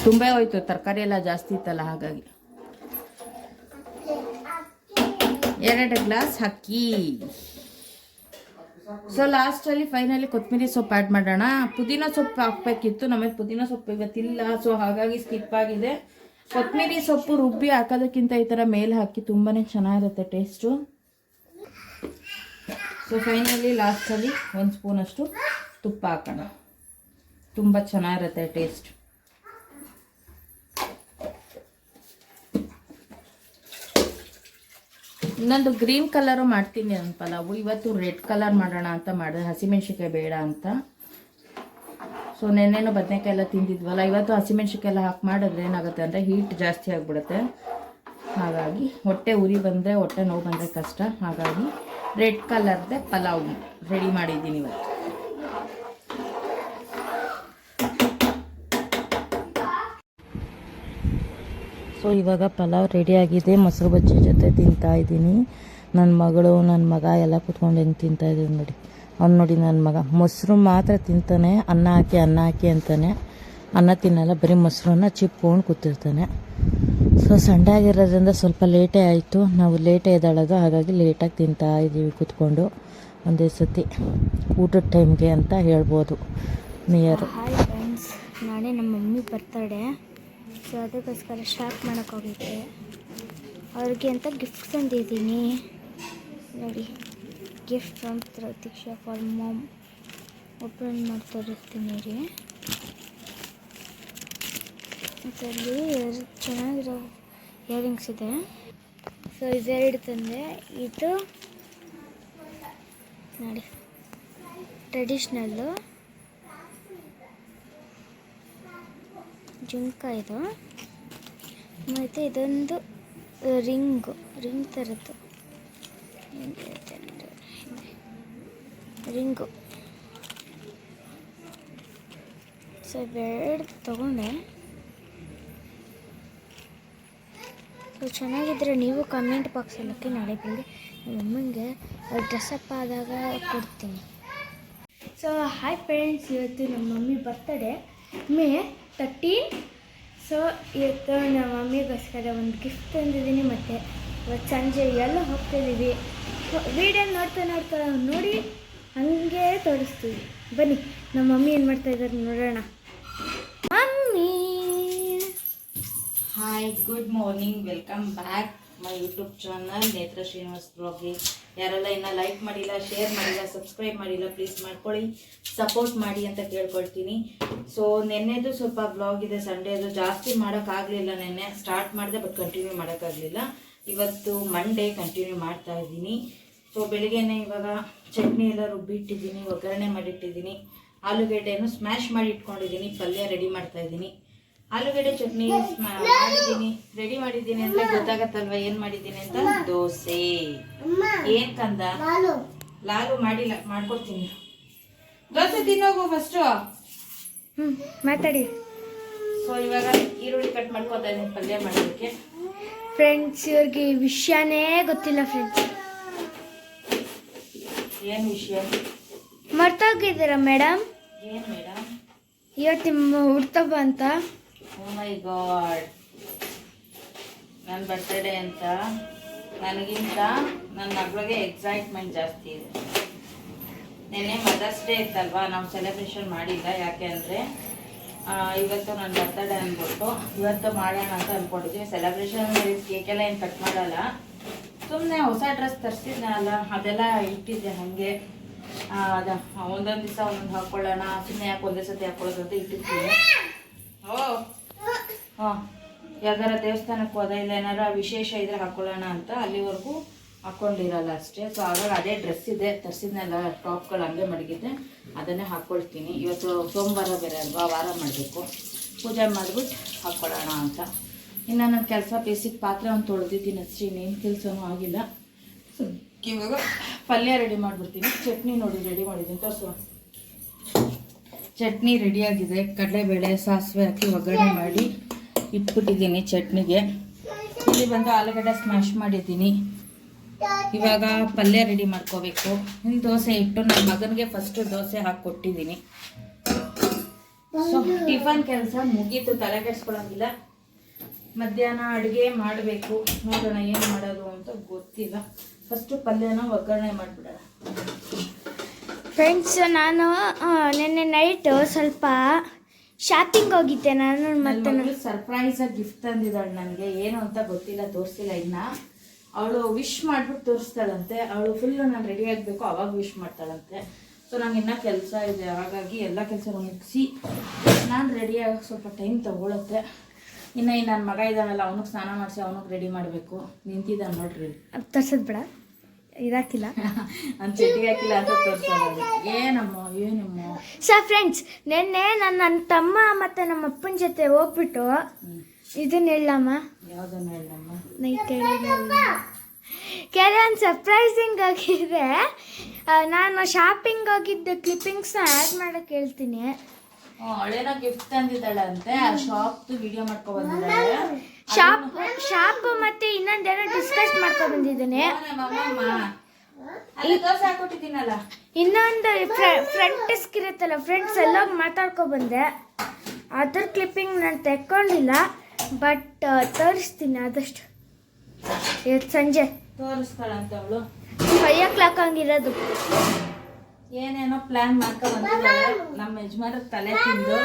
ತುಂಬ ಹೋಯ್ತು, ತರಕಾರಿ ಎಲ್ಲ ಜಾಸ್ತಿ ಇತ್ತಲ್ಲ, ಹಾಗಾಗಿ 2 ಗ್ಲಾಸ್ ಅಕ್ಕಿ. ಸೊ ಲಾಸ್ಟಲ್ಲಿ ಫೈನಲಿ ಕೊತ್ತಂಬರಿ ಸೊಪ್ಪು ಆ್ಯಡ್ ಮಾಡೋಣ. ಪುದೀನ ಸೊಪ್ಪು ಹಾಕಬೇಕಿತ್ತು, ನಮಗೆ ಪುದೀನ ಸೊಪ್ಪು ಇವತ್ತಿಲ್ಲ, ಸೊ ಹಾಗಾಗಿ ಸ್ಕಿಪ್ ಆಗಿದೆ. ಕೊತ್ತಂಬರಿ ಸೊಪ್ಪು ರುಬ್ಬಿ ಹಾಕೋದಕ್ಕಿಂತ ಈ ಥರ ಮೇಲೆ ಹಾಕಿ ತುಂಬಾ ಚೆನ್ನಾಗಿರುತ್ತೆ ಟೇಸ್ಟು. ಸೊ ಫೈನಲಿ ಲಾಸ್ಟಲ್ಲಿ 1 ಸ್ಪೂನಷ್ಟು ತುಪ್ಪ ಹಾಕೋಣ, ತುಂಬ ಚೆನ್ನಾಗಿರುತ್ತೆ ಟೇಸ್ಟ್. ಇನ್ನೊಂದು ಗ್ರೀನ್ ಕಲರು ಮಾಡ್ತೀನಿ ನನ್ನ ಪಲಾವು. ಇವತ್ತು ರೆಡ್ ಕಲರ್ ಮಾಡೋಣ ಅಂತ ಮಾಡಿದೆ, ಹಸಿಮೆಣ್ಸಿಕಾಯಿ ಬೇಡ ಅಂತ. ಸೊ ನೆನ್ನೆನೂ ಬದನೆಕಾಯಿ ಎಲ್ಲ ತಿಂದಿದ್ವಲ್ಲ, ಇವತ್ತು ಹಸಿಮೆಣ್ಸಿಕಾಯಿ ಎಲ್ಲ ಹಾಕಿ ಮಾಡಿದ್ರೆ ಏನಾಗುತ್ತೆ ಅಂದರೆ ಹೀಟ್ ಜಾಸ್ತಿ ಆಗಿಬಿಡುತ್ತೆ. ಹಾಗಾಗಿ ಹೊಟ್ಟೆ ಉರಿ ಬಂದರೆ, ಹೊಟ್ಟೆ ನೋವು ಬಂದರೆ ಕಷ್ಟ. ಹಾಗಾಗಿ ರೆಡ್ ಕಲರ್ದೆ ಪಲಾವ್ ರೆಡಿ ಮಾಡಿದ್ದೀನಿ ಇವತ್ತು. ಸೊ ಇವಾಗ ಪಲಾವ್ ರೆಡಿಯಾಗಿದೆ, ಮೊಸರು ಬಜ್ಜಿ ಜೊತೆ ತಿಂತಾಯಿದ್ದೀನಿ. ನನ್ನ ಮಗಳು ನನ್ನ ಮಗ ಎಲ್ಲ ಕೂತ್ಕೊಂಡು ಹೆಂಗೆ ತಿಂತಾಯಿದ್ದೀವಿ ನೋಡಿ. ಅವ್ನು ನೋಡಿ ನನ್ನ ಮಗ ಮೊಸರು ಮಾತ್ರ ತಿಂತಾನೆ, ಅನ್ನ ಹಾಕಿ ಅಂತಾನೆ. ಅನ್ನ ತಿನ್ನಲ್ಲ, ಬರೀ ಮೊಸರನ್ನ ಚಿಪ್ಕೊಂಡು ಕೂತಿರ್ತಾನೆ. ಸೊ ಸಂಡೇ ಆಗಿರೋದ್ರಿಂದ ಸ್ವಲ್ಪ ಲೇಟೇ ಆಯಿತು, ನಾವು ಲೇಟೇ ಎದ್ದೇಳೋದು, ಹಾಗಾಗಿ ಲೇಟಾಗಿ ತಿಂತಾ ಇದ್ದೀವಿ ಕೂತ್ಕೊಂಡು ಒಂದೇ ಸತಿ ಊಟದ ಟೈಮ್ಗೆ ಅಂತ ಹೇಳ್ಬೋದು. ನಿಯರ್ ಹಾಯ್ ಫ್ರೆಂಡ್ಸ್, ನಾಳೆ ನಮ್ಮ ಮಮ್ಮಿ ಬರ್ತಡೇ, ಸೊ ಅದಕ್ಕೋಸ್ಕರ ಶಾಪ್ ಮಾಡೋಕ್ಕೋಗಿದ್ದೆ. ಅವ್ರಿಗೆ ಅಂತ ಗಿಫ್ಟ್ ತಂದಿದ್ದೀನಿ. ನೋಡಿ, gift from Pratiksha for mom. Open ಮಾಡಿ ತೋರಿಸ್ತೀನಿ ರೀ. ಇದರಲ್ಲಿ ಚೆನ್ನಾಗಿರೋ ಇಯರಿಂಗ್ಸ್ ಇದೆ. ಸೊ ಇದೆರಡು ತಂದೆ. ಇದು ನೋಡಿ ಟ್ರೆಡಿಷ್ನಲ್ಲು ಜುಮ್ಕ ಇದು. ಮತ್ತು ಇದೊಂದು ರಿಂಗ್ ಥರದ್ದು ರಿಂಗು. ಸೊ ಇವೆರಡು ತೊಗೊಂಡೆ. ಸೊ ಚೆನ್ನಾಗಿದ್ದರೆ ನೀವು ಕಮೆಂಟ್ ಬಾಕ್ಸಲ್ಲಿ ನಾಳೆ ಬಂದು ನಮ್ಮ ಅಮ್ಮನಿಗೆ ಡ್ರೆಸ್ಅಪ್ ಆದಾಗ ಕೊಡ್ತೀನಿ. ಸೊ ಹಾಯ್ ಫ್ರೆಂಡ್ಸ್, ಇವತ್ತು ನಮ್ಮ ಮಮ್ಮಿ ಬರ್ತಡೇ ಮೇ 13. ಸೊ ಇವತ್ತು ನಮ್ಮ ಮಮ್ಮಿಗೋಸ್ಕರ ಒಂದು ಗಿಫ್ಟ್ ತಂದಿದ್ದೀನಿ. ಮತ್ತು ಇವತ್ತು ಸಂಜೆ ಎಲ್ಲ ಹೋಗ್ತಾಯಿದ್ದೀವಿ. ಸೊ ವೀಡಿಯೋ ನೋಡ್ತಾ ನೋಡಿ ಹಂಗೆ ತೋರಿಸ್ತೀವಿ. ಬನ್ನಿ ನಮ್ಮ ಮಮ್ಮಿ ಏನು ಮಾಡ್ತಾಯಿದ್ದಾರೆ ನೋಡೋಣ. Mummy hi, good morning, welcome back my YouTube channel Netra Srinivas ಬ್ಲಾಗ್ಗೆ. ಯಾರೆಲ್ಲ ಇನ್ನೂ ಲೈಕ್ ಮಾಡಿಲ್ಲ, ಶೇರ್ ಮಾಡಿಲ್ಲ, ಸಬ್ಸ್ಕ್ರೈಬ್ ಮಾಡಿಲ್ಲ, ಪ್ಲೀಸ್ ಮಾಡ್ಕೊಳ್ಳಿ, ಸಪೋರ್ಟ್ ಮಾಡಿ ಅಂತ ಕೇಳ್ಕೊಳ್ತೀನಿ. ಸೊ ನೆನ್ನೆದು ಸ್ವಲ್ಪ ಬ್ಲಾಗ್ ಇದೆ, ಸಂಡೇದು ಜಾಸ್ತಿ ಮಾಡೋಕ್ಕಾಗಲಿಲ್ಲ. ನೆನ್ನೆ ಸ್ಟಾರ್ಟ್ ಮಾಡಿದೆ ಬಟ್ ಕಂಟಿನ್ಯೂ ಮಾಡೋಕ್ಕಾಗಲಿಲ್ಲ. ಇವತ್ತು ಮಂಡೇ ಕಂಟಿನ್ಯೂ ಮಾಡ್ತಾ ಇದ್ದೀನಿ. ಸೊ ಬೆಳಿಗ್ಗೆನೇ ಇವಾಗ ಚಟ್ನಿ ಎಲ್ಲ ರುಬ್ಬಿಟ್ಟಿದ್ದೀನಿ, ಒಗ್ಗರಣೆ ಮಾಡಿಟ್ಟಿದ್ದೀನಿ. ಆಲೂಗೆಡ್ಡೆಯನ್ನು ಸ್ಮ್ಯಾಶ್ ಮಾಡಿ ಇಟ್ಕೊಂಡಿದ್ದೀನಿ, ಪಲ್ಯ ರೆಡಿ ಮಾಡ್ತಾ ಇದ್ದೀನಿ. ಆಲೂಗಡ್ಡೆ ಚಟ್ನಿ ರೆಡಿ ಮಾಡಿದ್ದೀನಿ ಅಂದ್ರೆ ಗೊತ್ತಾಗತ್ತಲ್ವ ಏನು ಮಾಡಿದ್ದೀನಿ ಅಂತ. ದೋಸೆ. ಏನ್ ಕಂದ? ಲಾಲು ಮಾಡಿಲ್ಲ, ಮಾಡ್ಕೊಡ್ತೀನಿ. ದೋಸೆ ತಿನ್ನೋಗು ಫಸ್ಟು. ಮಾತಾಡಿ. ಸೊ ಇವಾಗ ಈರುಳ್ಳಿ ಕಟ್ ಮಾಡ್ಕೊತಾ ಇದ್ದೀನಿ ಪಲ್ಯ ಮಾಡೋದಕ್ಕೆ. ಫ್ರೆಂಡ್ಸ್, ಇವ್ರಿಗೆ ಈ ವಿಷಯನೇ ಗೊತ್ತಿಲ್ಲ ಫ್ರೆಂಡ್ಸ್. ಏನು ವಿಷಯ? ಮರ್ತೋಗಿದ್ದೀರಾ ಮೇಡಮ್? ಏನು ಮೇಡಮ್? ಇವತ್ತು ನಿಮ್ಮ ಹುಡ್ತಬ್ಬ ಅಂತ. ಓ ಮೈ ಗಾಡ್, ನನ್ನ ಬರ್ತಡೇ ಅಂತ ನನಗಿಂತ ನನ್ನ ಮಗಳಿಗೆ ಎಕ್ಸೈಟ್ಮೆಂಟ್ ಜಾಸ್ತಿ ಇದೆ. ನೆನ್ನೆ ಮದರ್ಸ್ ಡೇ ಇತ್ತಲ್ವಾ, ನಾವು ಸೆಲೆಬ್ರೇಷನ್ ಮಾಡಿಲ್ಲ. ಯಾಕೆ ಅಂದರೆ ಇವತ್ತು ನನ್ನ ಬರ್ತಡೇ ಅಂದ್ಬಿಟ್ಟು ಇವತ್ತು ಮಾಡೋಣ ಅಂತ ಅಂದ್ಕೊಂಡಿದ್ವಿ. ಸೆಲೆಬ್ರೇಷನ್ ಕೇಕೆಲ್ಲ ಏನು ಕಟ್ ಮಾಡಲ್ಲ, ಸುಮ್ಮನೆ ಹೊಸ ಡ್ರೆಸ್ ತರಿಸಿದ್ನಲ್ಲ ಅದೆಲ್ಲ ಇಟ್ಟಿದ್ದೆ ಹಾಗೆ. ಅದ ಒಂದೊಂದು ದಿವಸ ಒಂದೊಂದು ಹಾಕ್ಕೊಳ್ಳೋಣ, ಸುಮ್ಮನೆ ಯಾಕೆ ಒಂದೇ ಸತಿ ಹಾಕ್ಕೊಳ್ಳೋದು ಅಂತ ಇಟ್ಟಿರ್ತೀನಿ. ಹಾಂ, ಯಾವ್ದಾರ ದೇವಸ್ಥಾನಕ್ಕೆ ಹೋದ ಇಲ್ಲ ಏನಾರ ವಿಶೇಷ ಇದ್ರೆ ಹಾಕ್ಕೊಳ್ಳೋಣ ಅಂತ ಅಲ್ಲಿವರೆಗೂ ಹಾಕ್ಕೊಂಡಿರಲ್ಲ ಅಷ್ಟೇ. ಸೊ ಆವಾಗ ಅದೇ ಡ್ರೆಸ್ ಇದೆ ತರಿಸಿದ್ನೆಲ್ಲ, ಟಾಪ್ಗಳು ಹಂಗೆ ಮಡಗಿದ್ದೆ, ಅದನ್ನೇ ಹಾಕ್ಕೊಳ್ತೀನಿ. ಇವತ್ತು ಸೋಮವಾರ ಬೇರೆ ಅಲ್ವಾ, ವಾರ ಮಾಡಬೇಕು, ಪೂಜೆ ಮಾಡಿಬಿಟ್ಟು ಹಾಕ್ಕೊಳ್ಳೋಣ ಅಂತ. ಇನ್ನು ನನ್ನ ಕೆಲಸ ಬೇಸಿಕ್ ಪಾತ್ರೆ ಒಂದು ತೊಳೆದಿದ್ದೀನಿ ಅಷ್ಟೇ, ಇನ್ನೇನು ಕೆಲಸನೂ ಆಗಿಲ್ಲ. ಸೊ ಇವಾಗ ಪಲ್ಯ ರೆಡಿ ಮಾಡಿಬಿಡ್ತೀನಿ. ಚಟ್ನಿ ನೋಡಿ ರೆಡಿ ಮಾಡಿದ್ದೀನಿ, ತೋರಿಸುವ. ಚಟ್ನಿ ರೆಡಿಯಾಗಿದೆ. ಕಡಲೆಬೇಳೆ ಸಾಸಿವೆ ಹಾಕಿ ಒಗ್ಗರಣೆ ಮಾಡಿ ಇಟ್ಬಿಟ್ಟಿದ್ದೀನಿ ಚಟ್ನಿಗೆ. ಇಲ್ಲಿ ಬಂದು ಆಲೂಗಡ್ಡೆ ಸ್ಮ್ಯಾಶ್ ಮಾಡಿದ್ದೀನಿ. ಇವಾಗ ಪಲ್ಯ ರೆಡಿ ಮಾಡ್ಕೋಬೇಕು. ಇನ್ನು ದೋಸೆ ಇಟ್ಟು ನನ್ನ ಮಗನಿಗೆ ಫಸ್ಟು ದೋಸೆ ಹಾಕ್ಕೊಟ್ಟಿದ್ದೀನಿ. ಸೊ ಟಿಫನ್ ಕೆಲಸ ಮುಗೀತು, ತಲೆ ಕೆಡಿಸ್ಕೊಳ್ಳೋಂಗಿಲ್ಲ. ಮಧ್ಯಾಹ್ನ ಅಡುಗೆ ಮಾಡಬೇಕು, ನೋಡೋಣ ಏನು ಮಾಡೋದು ಅಂತ ಗೊತ್ತಿಲ್ಲ. ಫಸ್ಟು ಪಲ್ಯನ ಒಗ್ಗರಣೆ ಮಾಡಿಬಿಡೋಣ. ಫ್ರೆಂಡ್ಸ್, ನಾನು ನಿನ್ನೆ ನೈಟು ಸ್ವಲ್ಪ ಶಾಪಿಂಗ್ ಹೋಗಿದ್ದೆ ನಾನು. ಮತ್ತೆ ಸರ್ಪ್ರೈಸಾಗಿ ಗಿಫ್ಟ್ ತಂದಿದ್ದಾಳೆ ನನಗೆ, ಏನು ಅಂತ ಗೊತ್ತಿಲ್ಲ, ತೋರಿಸಿಲ್ಲ ಇನ್ನು. ಅವಳು ವಿಶ್ ಮಾಡಿಬಿಟ್ಟು ತೋರಿಸ್ತಾಳಂತೆ. ಅವಳು ಫುಲ್ಲು ನಾನು ರೆಡಿ ಆಗಬೇಕು, ಅವಾಗ ವಿಶ್ ಮಾಡ್ತಾಳಂತೆ. ಸೊ ನಂಗೆ ಇನ್ನೂ ಕೆಲಸ ಇದೆ, ಹಾಗಾಗಿ ಎಲ್ಲ ಕೆಲಸ ಮುಗಿಸಿ ನಾನು ರೆಡಿ ಆಗೋಕ್ಕೆ ಸ್ವಲ್ಪ ಟೈಮ್ ತೊಗೊಳುತ್ತೆ. ಇನ್ನು ನನ್ನ ಮಗ ಇದ್ದಾನಲ್ಲ, ಅವನಿಗೆ ಸ್ನಾನ ಮಾಡಿಸಿ ಅವನಿಗೆ ರೆಡಿ ಮಾಡಬೇಕು. ನಿಂತಿದ್ದಾನೆ ನೋಡ್ರಿ, ತರ್ಸದ್ ಬೇಡ, ಇದಾಕಿಲ್ಲ ಅಂತ ಚಟ್ಟಿ ಹಾಕಿಲ್ಲ ಅಂತ ತೋರಿಸೋದು. ಏನಮ್ಮ. ಸೊ ಫ್ರೆಂಡ್ಸ್, ನಿನ್ನೆ ನನ್ನ ತಮ್ಮ ಮತ್ತು ನಮ್ಮ ಅಪ್ಪನ ಜೊತೆ ಹೋಗ್ಬಿಟ್ಟು ಇದನ್ನ ಹೇಳಮ್ಮ. ಯಾವುದನ್ನು ಹೇಳಮ್ಮ? ಕೆಲವೊಂದು ಸರ್ಪ್ರೈಸಿಂಗ್ ಆಗಿದೆ. ನಾನು ಶಾಪಿಂಗ್ ಹೋಗಿದ್ದ ಕ್ಲಿಪ್ಪಿಂಗ್ಸ್ನ ಆ್ಯಡ್ ಮಾಡೋಕ್ಕೆ ಹೇಳ್ತೀನಿ. ಅವಳೇನೋ ಗಿಫ್ಟ್ ತಂದಿದ್ದಾಳಂತೆ, ಆ ಶಾಪ್ದು ವಿಡಿಯೋ ಮಾಡ್ಕೊ ಬಂದಿದ್ದಾಳೆ. ಶಾಪ್ ಮತ್ತೆ ಇನ್ನೊಂದೇನೋ ಡಿಸ್ಕಸ್ ಮಾಡ್ಕೊ ಬಂದಿದ್ದೇನೆ. ದೋಸೆ ಹಾಕೊಟ್ಟಿದ್ದೀನಲ್ಲ, ಇನ್ನೊಂದು ಫ್ರಂಟ್ ಡಿಸ್ಕ್ ಇರುತ್ತಲ್ಲ ಫ್ರೆಂಡ್ಸ್, ಎಲ್ಲೋಗಿ ಮಾತಾಡ್ಕೊ ಬಂದೆ. ಅದ್ರ ಕ್ಲಿಪ್ಪಿಂಗ್ ನಾನು ತೆಕ್ಕೊಂಡಿಲ್ಲ, ಬಟ್ ತೋರಿಸ್ತೀನಿ ಆದಷ್ಟು. ಇವತ್ತು ಸಂಜೆ ತೋರಿಸ್ತಾಳಂತ ಅವಳು. 5 o'clock ಹಂಗಿರೋದು. ಏನೇನೋ ಪ್ಲಾನ್ ಮಾಡ್ಕೊ ಬಂದಿದ್ದಾಳೆ. ನಮ್ಮ ಯಜಮಾನ್ರ ತಲೆ ತಿಂದು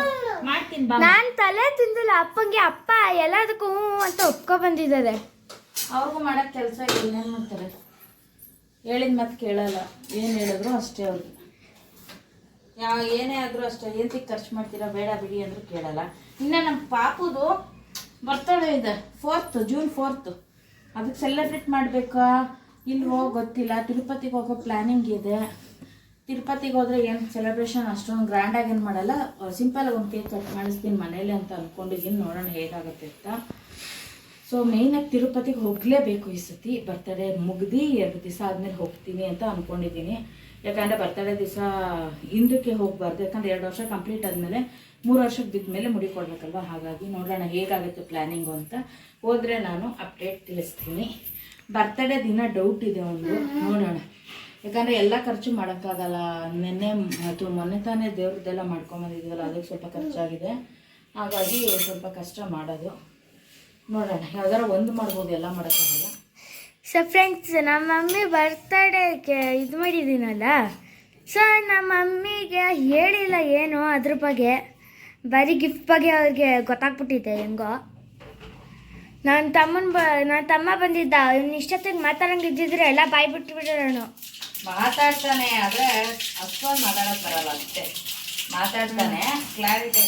ಮಾಡ್ತೀನಿ ಬಾ. ನಾನು ತಲೆ ತಿಂದಿಲ್ಲ, ಅಪ್ಪಂಗೆ ಅಪ್ಪ ಎಲ್ಲದಕ್ಕೂ ಅಂತ ಒಪ್ಕೊ ಬಂದಿದ್ದಾರೆ. ಅವ್ರಿಗೂ ಮಾಡಕ್ ಕೆಲಸ ಇನ್ನೇನು ಮಾಡ್ತಾರೆ. ಹೇಳಿದ ಮತ್ತೆ ಕೇಳಲ್ಲ, ಏನು ಹೇಳಿದ್ರು ಅಷ್ಟೇ ಅವ್ರಿಗೆ. ಏನೇ ಆದರೂ ಅಷ್ಟೇ, ಎಂತಕ್ಕೆ ಖರ್ಚು ಮಾಡ್ತೀರಾ ಬೇಡ ಬಿಡಿ ಅಂದರೂ ಕೇಳಲ್ಲ. ಇನ್ನು ನಮ್ಮ ಪಾಪುದು ಬರ್ತಡೇ ಇದೆ, ಜೂನ್ 4. ಅದಕ್ಕೆ ಸೆಲೆಬ್ರೇಟ್ ಮಾಡಬೇಕಾ ಇಲ್ವೋ ಗೊತ್ತಿಲ್ಲ. ತಿರುಪತಿಗೆ ಹೋಗೋ ಪ್ಲ್ಯಾನಿಂಗ್ ಇದೆ. ತಿರುಪತಿಗೆ ಹೋದರೆ ಏನು ಸೆಲೆಬ್ರೇಷನ್ ಅಷ್ಟೊಂದು ಗ್ರ್ಯಾಂಡಾಗಿ ಏನು ಮಾಡಲ್ಲ, ಸಿಂಪಲಾಗಿ ಒಂದು ಕೇಕ್ ಕಟ್ ಮಾಡಿಸ್ತೀನಿ ಮನೇಲಿ ಅಂತ ಅಂದ್ಕೊಂಡಿದ್ದೀನಿ. ನೋಡೋಣ ಹೇಗಾಗುತ್ತೆ ಅಂತ. ಸೊ ಮೇಯ್ನಾಗಿ ತಿರುಪತಿಗೆ ಹೋಗಲೇಬೇಕು ಈ ಸತಿ. ಬರ್ತಡೇ ಮುಗ್ದು 2 ದಿವಸ ಆದಮೇಲೆ ಹೋಗ್ತೀನಿ ಅಂತ ಅಂದ್ಕೊಂಡಿದ್ದೀನಿ. ಯಾಕಂದರೆ ಬರ್ತಡೇ ದಿವಸ ಹಿಂದಕ್ಕೆ ಹೋಗಬಾರ್ದು, ಯಾಕಂದರೆ 2 ವರ್ಷ ಕಂಪ್ಲೀಟ್ ಆದಮೇಲೆ 3 ವರ್ಷಕ್ಕೆ ಬಿದ್ದ ಮೇಲೆ ಮುಡಿ ಕೊಡಬೇಕಲ್ವ. ಹಾಗಾಗಿ ನೋಡೋಣ ಹೇಗಾಗುತ್ತೆ ಪ್ಲ್ಯಾನಿಂಗು ಅಂತ. ಹೋದರೆ ನಾನು ಅಪ್ಡೇಟ್ ತಿಳಿಸ್ತೀನಿ. ಬರ್ತಡೇ ದಿನ ಡೌಟ್ ಇದೆ ಒಂದು, ನೋಡೋಣ. ಯಾಕಂದರೆ ಎಲ್ಲ ಖರ್ಚು ಮಾಡೋಕ್ಕಾಗಲ್ಲ. ಮೊನ್ನೆ ತಾನೇ ದೇವ್ರದ್ದೆಲ್ಲ ಮಾಡ್ಕೊಂಬಂದಿದ್ದೀವಲ್ಲ, ಅದಕ್ಕೆ ಸ್ವಲ್ಪ ಖರ್ಚಾಗಿದೆ. ಹಾಗಾಗಿ ಸ್ವಲ್ಪ ಕಷ್ಟ ಮಾಡೋದು. ನೋಡೋಣ, ಯಾವ್ದಾರ ಒಂದು ಮಾಡ್ಬೋದು, ಎಲ್ಲ ಮಾಡೋಕ್ಕಾಗಲ್ಲ. ಸೊ ಫ್ರೆಂಡ್ಸ್, ನಮ್ಮ ಮಮ್ಮಿ ಬರ್ತಡೇಗೆ ಇದು ಮಾಡಿದ್ದೀನಲ್ಲ, ಸೊ ನಮ್ಮ ಮಮ್ಮಿಗೆ ಹೇಳಿಲ್ಲ ಏನು ಅದ್ರ ಬಗ್ಗೆ, ಬರೀ ಗಿಫ್ಟ್ ಬಗ್ಗೆ ಅವ್ರಿಗೆ ಗೊತ್ತಾಗ್ಬಿಟ್ಟಿದೆ ಹೆಂಗೋ. ನನ್ನ ತಮ್ಮ ಬಂದಿದ್ದ, ಇನ್ನು ಇಷ್ಟೊತ್ತಿಗೆ ಮಾತಾಡಂಗಿದ್ದಿದ್ರೆ ಎಲ್ಲ ಬಾಯಿ ಬಿಟ್ಬಿಡೋಣ. ಮಾತಾಡ್ತಾನೆ, ಆದರೆ ಅಷ್ಟೊಂದು ಮಾತಾಡೋಕ್ಕೆ ಬರಲ್ಲ ಅಷ್ಟೇ. ಮಾತಾಡ್ತಾನೆ, ಕ್ಲಾರಿಟಿ.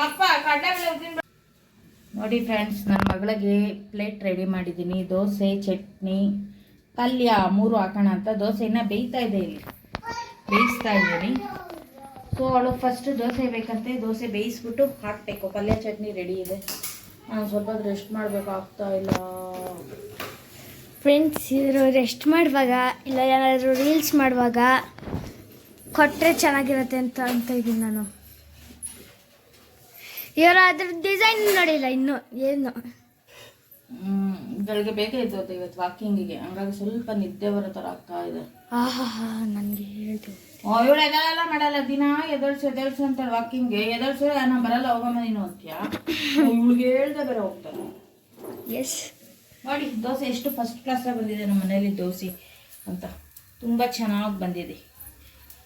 ಅಪ್ಪ ಕಡ್ಲೆ ನೋಡಿ ಫ್ರೆಂಡ್ಸ್, ನನ್ನ ಮಗಳಿಗೆ ಪ್ಲೇಟ್ ರೆಡಿ ಮಾಡಿದ್ದೀನಿ. ದೋಸೆ, ಚಟ್ನಿ, ಪಲ್ಯ 3 ಹಾಕೋಣ ಅಂತ. ದೋಸೆನ ಬೇಯ್ತಾ ಇದೆ, ಇಲ್ಲಿ ಬೇಯಿಸ್ತಾ ಇದ್ದೀನಿ. ಸೊ ಅವಳು ಫಸ್ಟ್ ದೋಸೆ ಬೇಕಂತೆ, ದೋಸೆ ಬೇಯಿಸ್ಬಿಟ್ಟು ಹಾಕಬೇಕು. ಪಲ್ಯ ಚಟ್ನಿ ರೆಡಿ ಇದೆ. ನಾನು ಸ್ವಲ್ಪ ರೆಸ್ಟ್ ಮಾಡಬೇಕು, ಆಗ್ತಾ ಇಲ್ಲ. ಫ್ರೆಂಡ್ಸ್, ಇವರು ರೆಸ್ಟ್ ಮಾಡುವಾಗ ಇಲ್ಲ ಏನಾದರೂ ರೀಲ್ಸ್ ಮಾಡುವಾಗ ಕೊಟ್ಟರೆ ಚೆನ್ನಾಗಿರುತ್ತೆ ಅಂತ ಇದ್ದೀನಿ ನಾನು. ಇವರು ಅದ್ರ ಡಿಸೈನ್ ನೋಡಿಲ್ಲ ಇನ್ನು ಏನು. ಬೆಳಗ್ಗೆ ಬೇಗ ಇದ್ದೋದು ಇವತ್ತು ವಾಕಿಂಗಿಗೆ, ಹಂಗಾಗಿ ಸ್ವಲ್ಪ ನಿದ್ದೆ ಬರೋ ಥರ ಆಗ್ತಾ ಇದೆ. ನನಗೆ ಹೇಳ್ದು ಇವಳು ಎದೆಲ್ಲ ಮಾಡಲ್ಲ, ದಿನ ಎದಳ್ಸು ಅಂತಾಳೆ ವಾಕಿಂಗ್ಗೆ. ಎದಳ್ಸು ನಾನು ಬರಲ್ಲ, ಹೋಗಮ್ಮ ನೀನು ಅಂತ್ಯಾ. ಇವಳಿಗೆ ಹೇಳ್ದೆ ಬೇರೆ ಹೋಗ್ತಾನೆ. ಎಸ್ ನೋಡಿ, ದೋಸೆ ಎಷ್ಟು ಫಸ್ಟ್ ಕ್ಲಾಸಾಗಿ ಬಂದಿದೆ ನಮ್ಮ ಮನೇಲಿ ದೋಸೆ ಅಂತ. ತುಂಬ ಚೆನ್ನಾಗಿ ಬಂದಿದೆ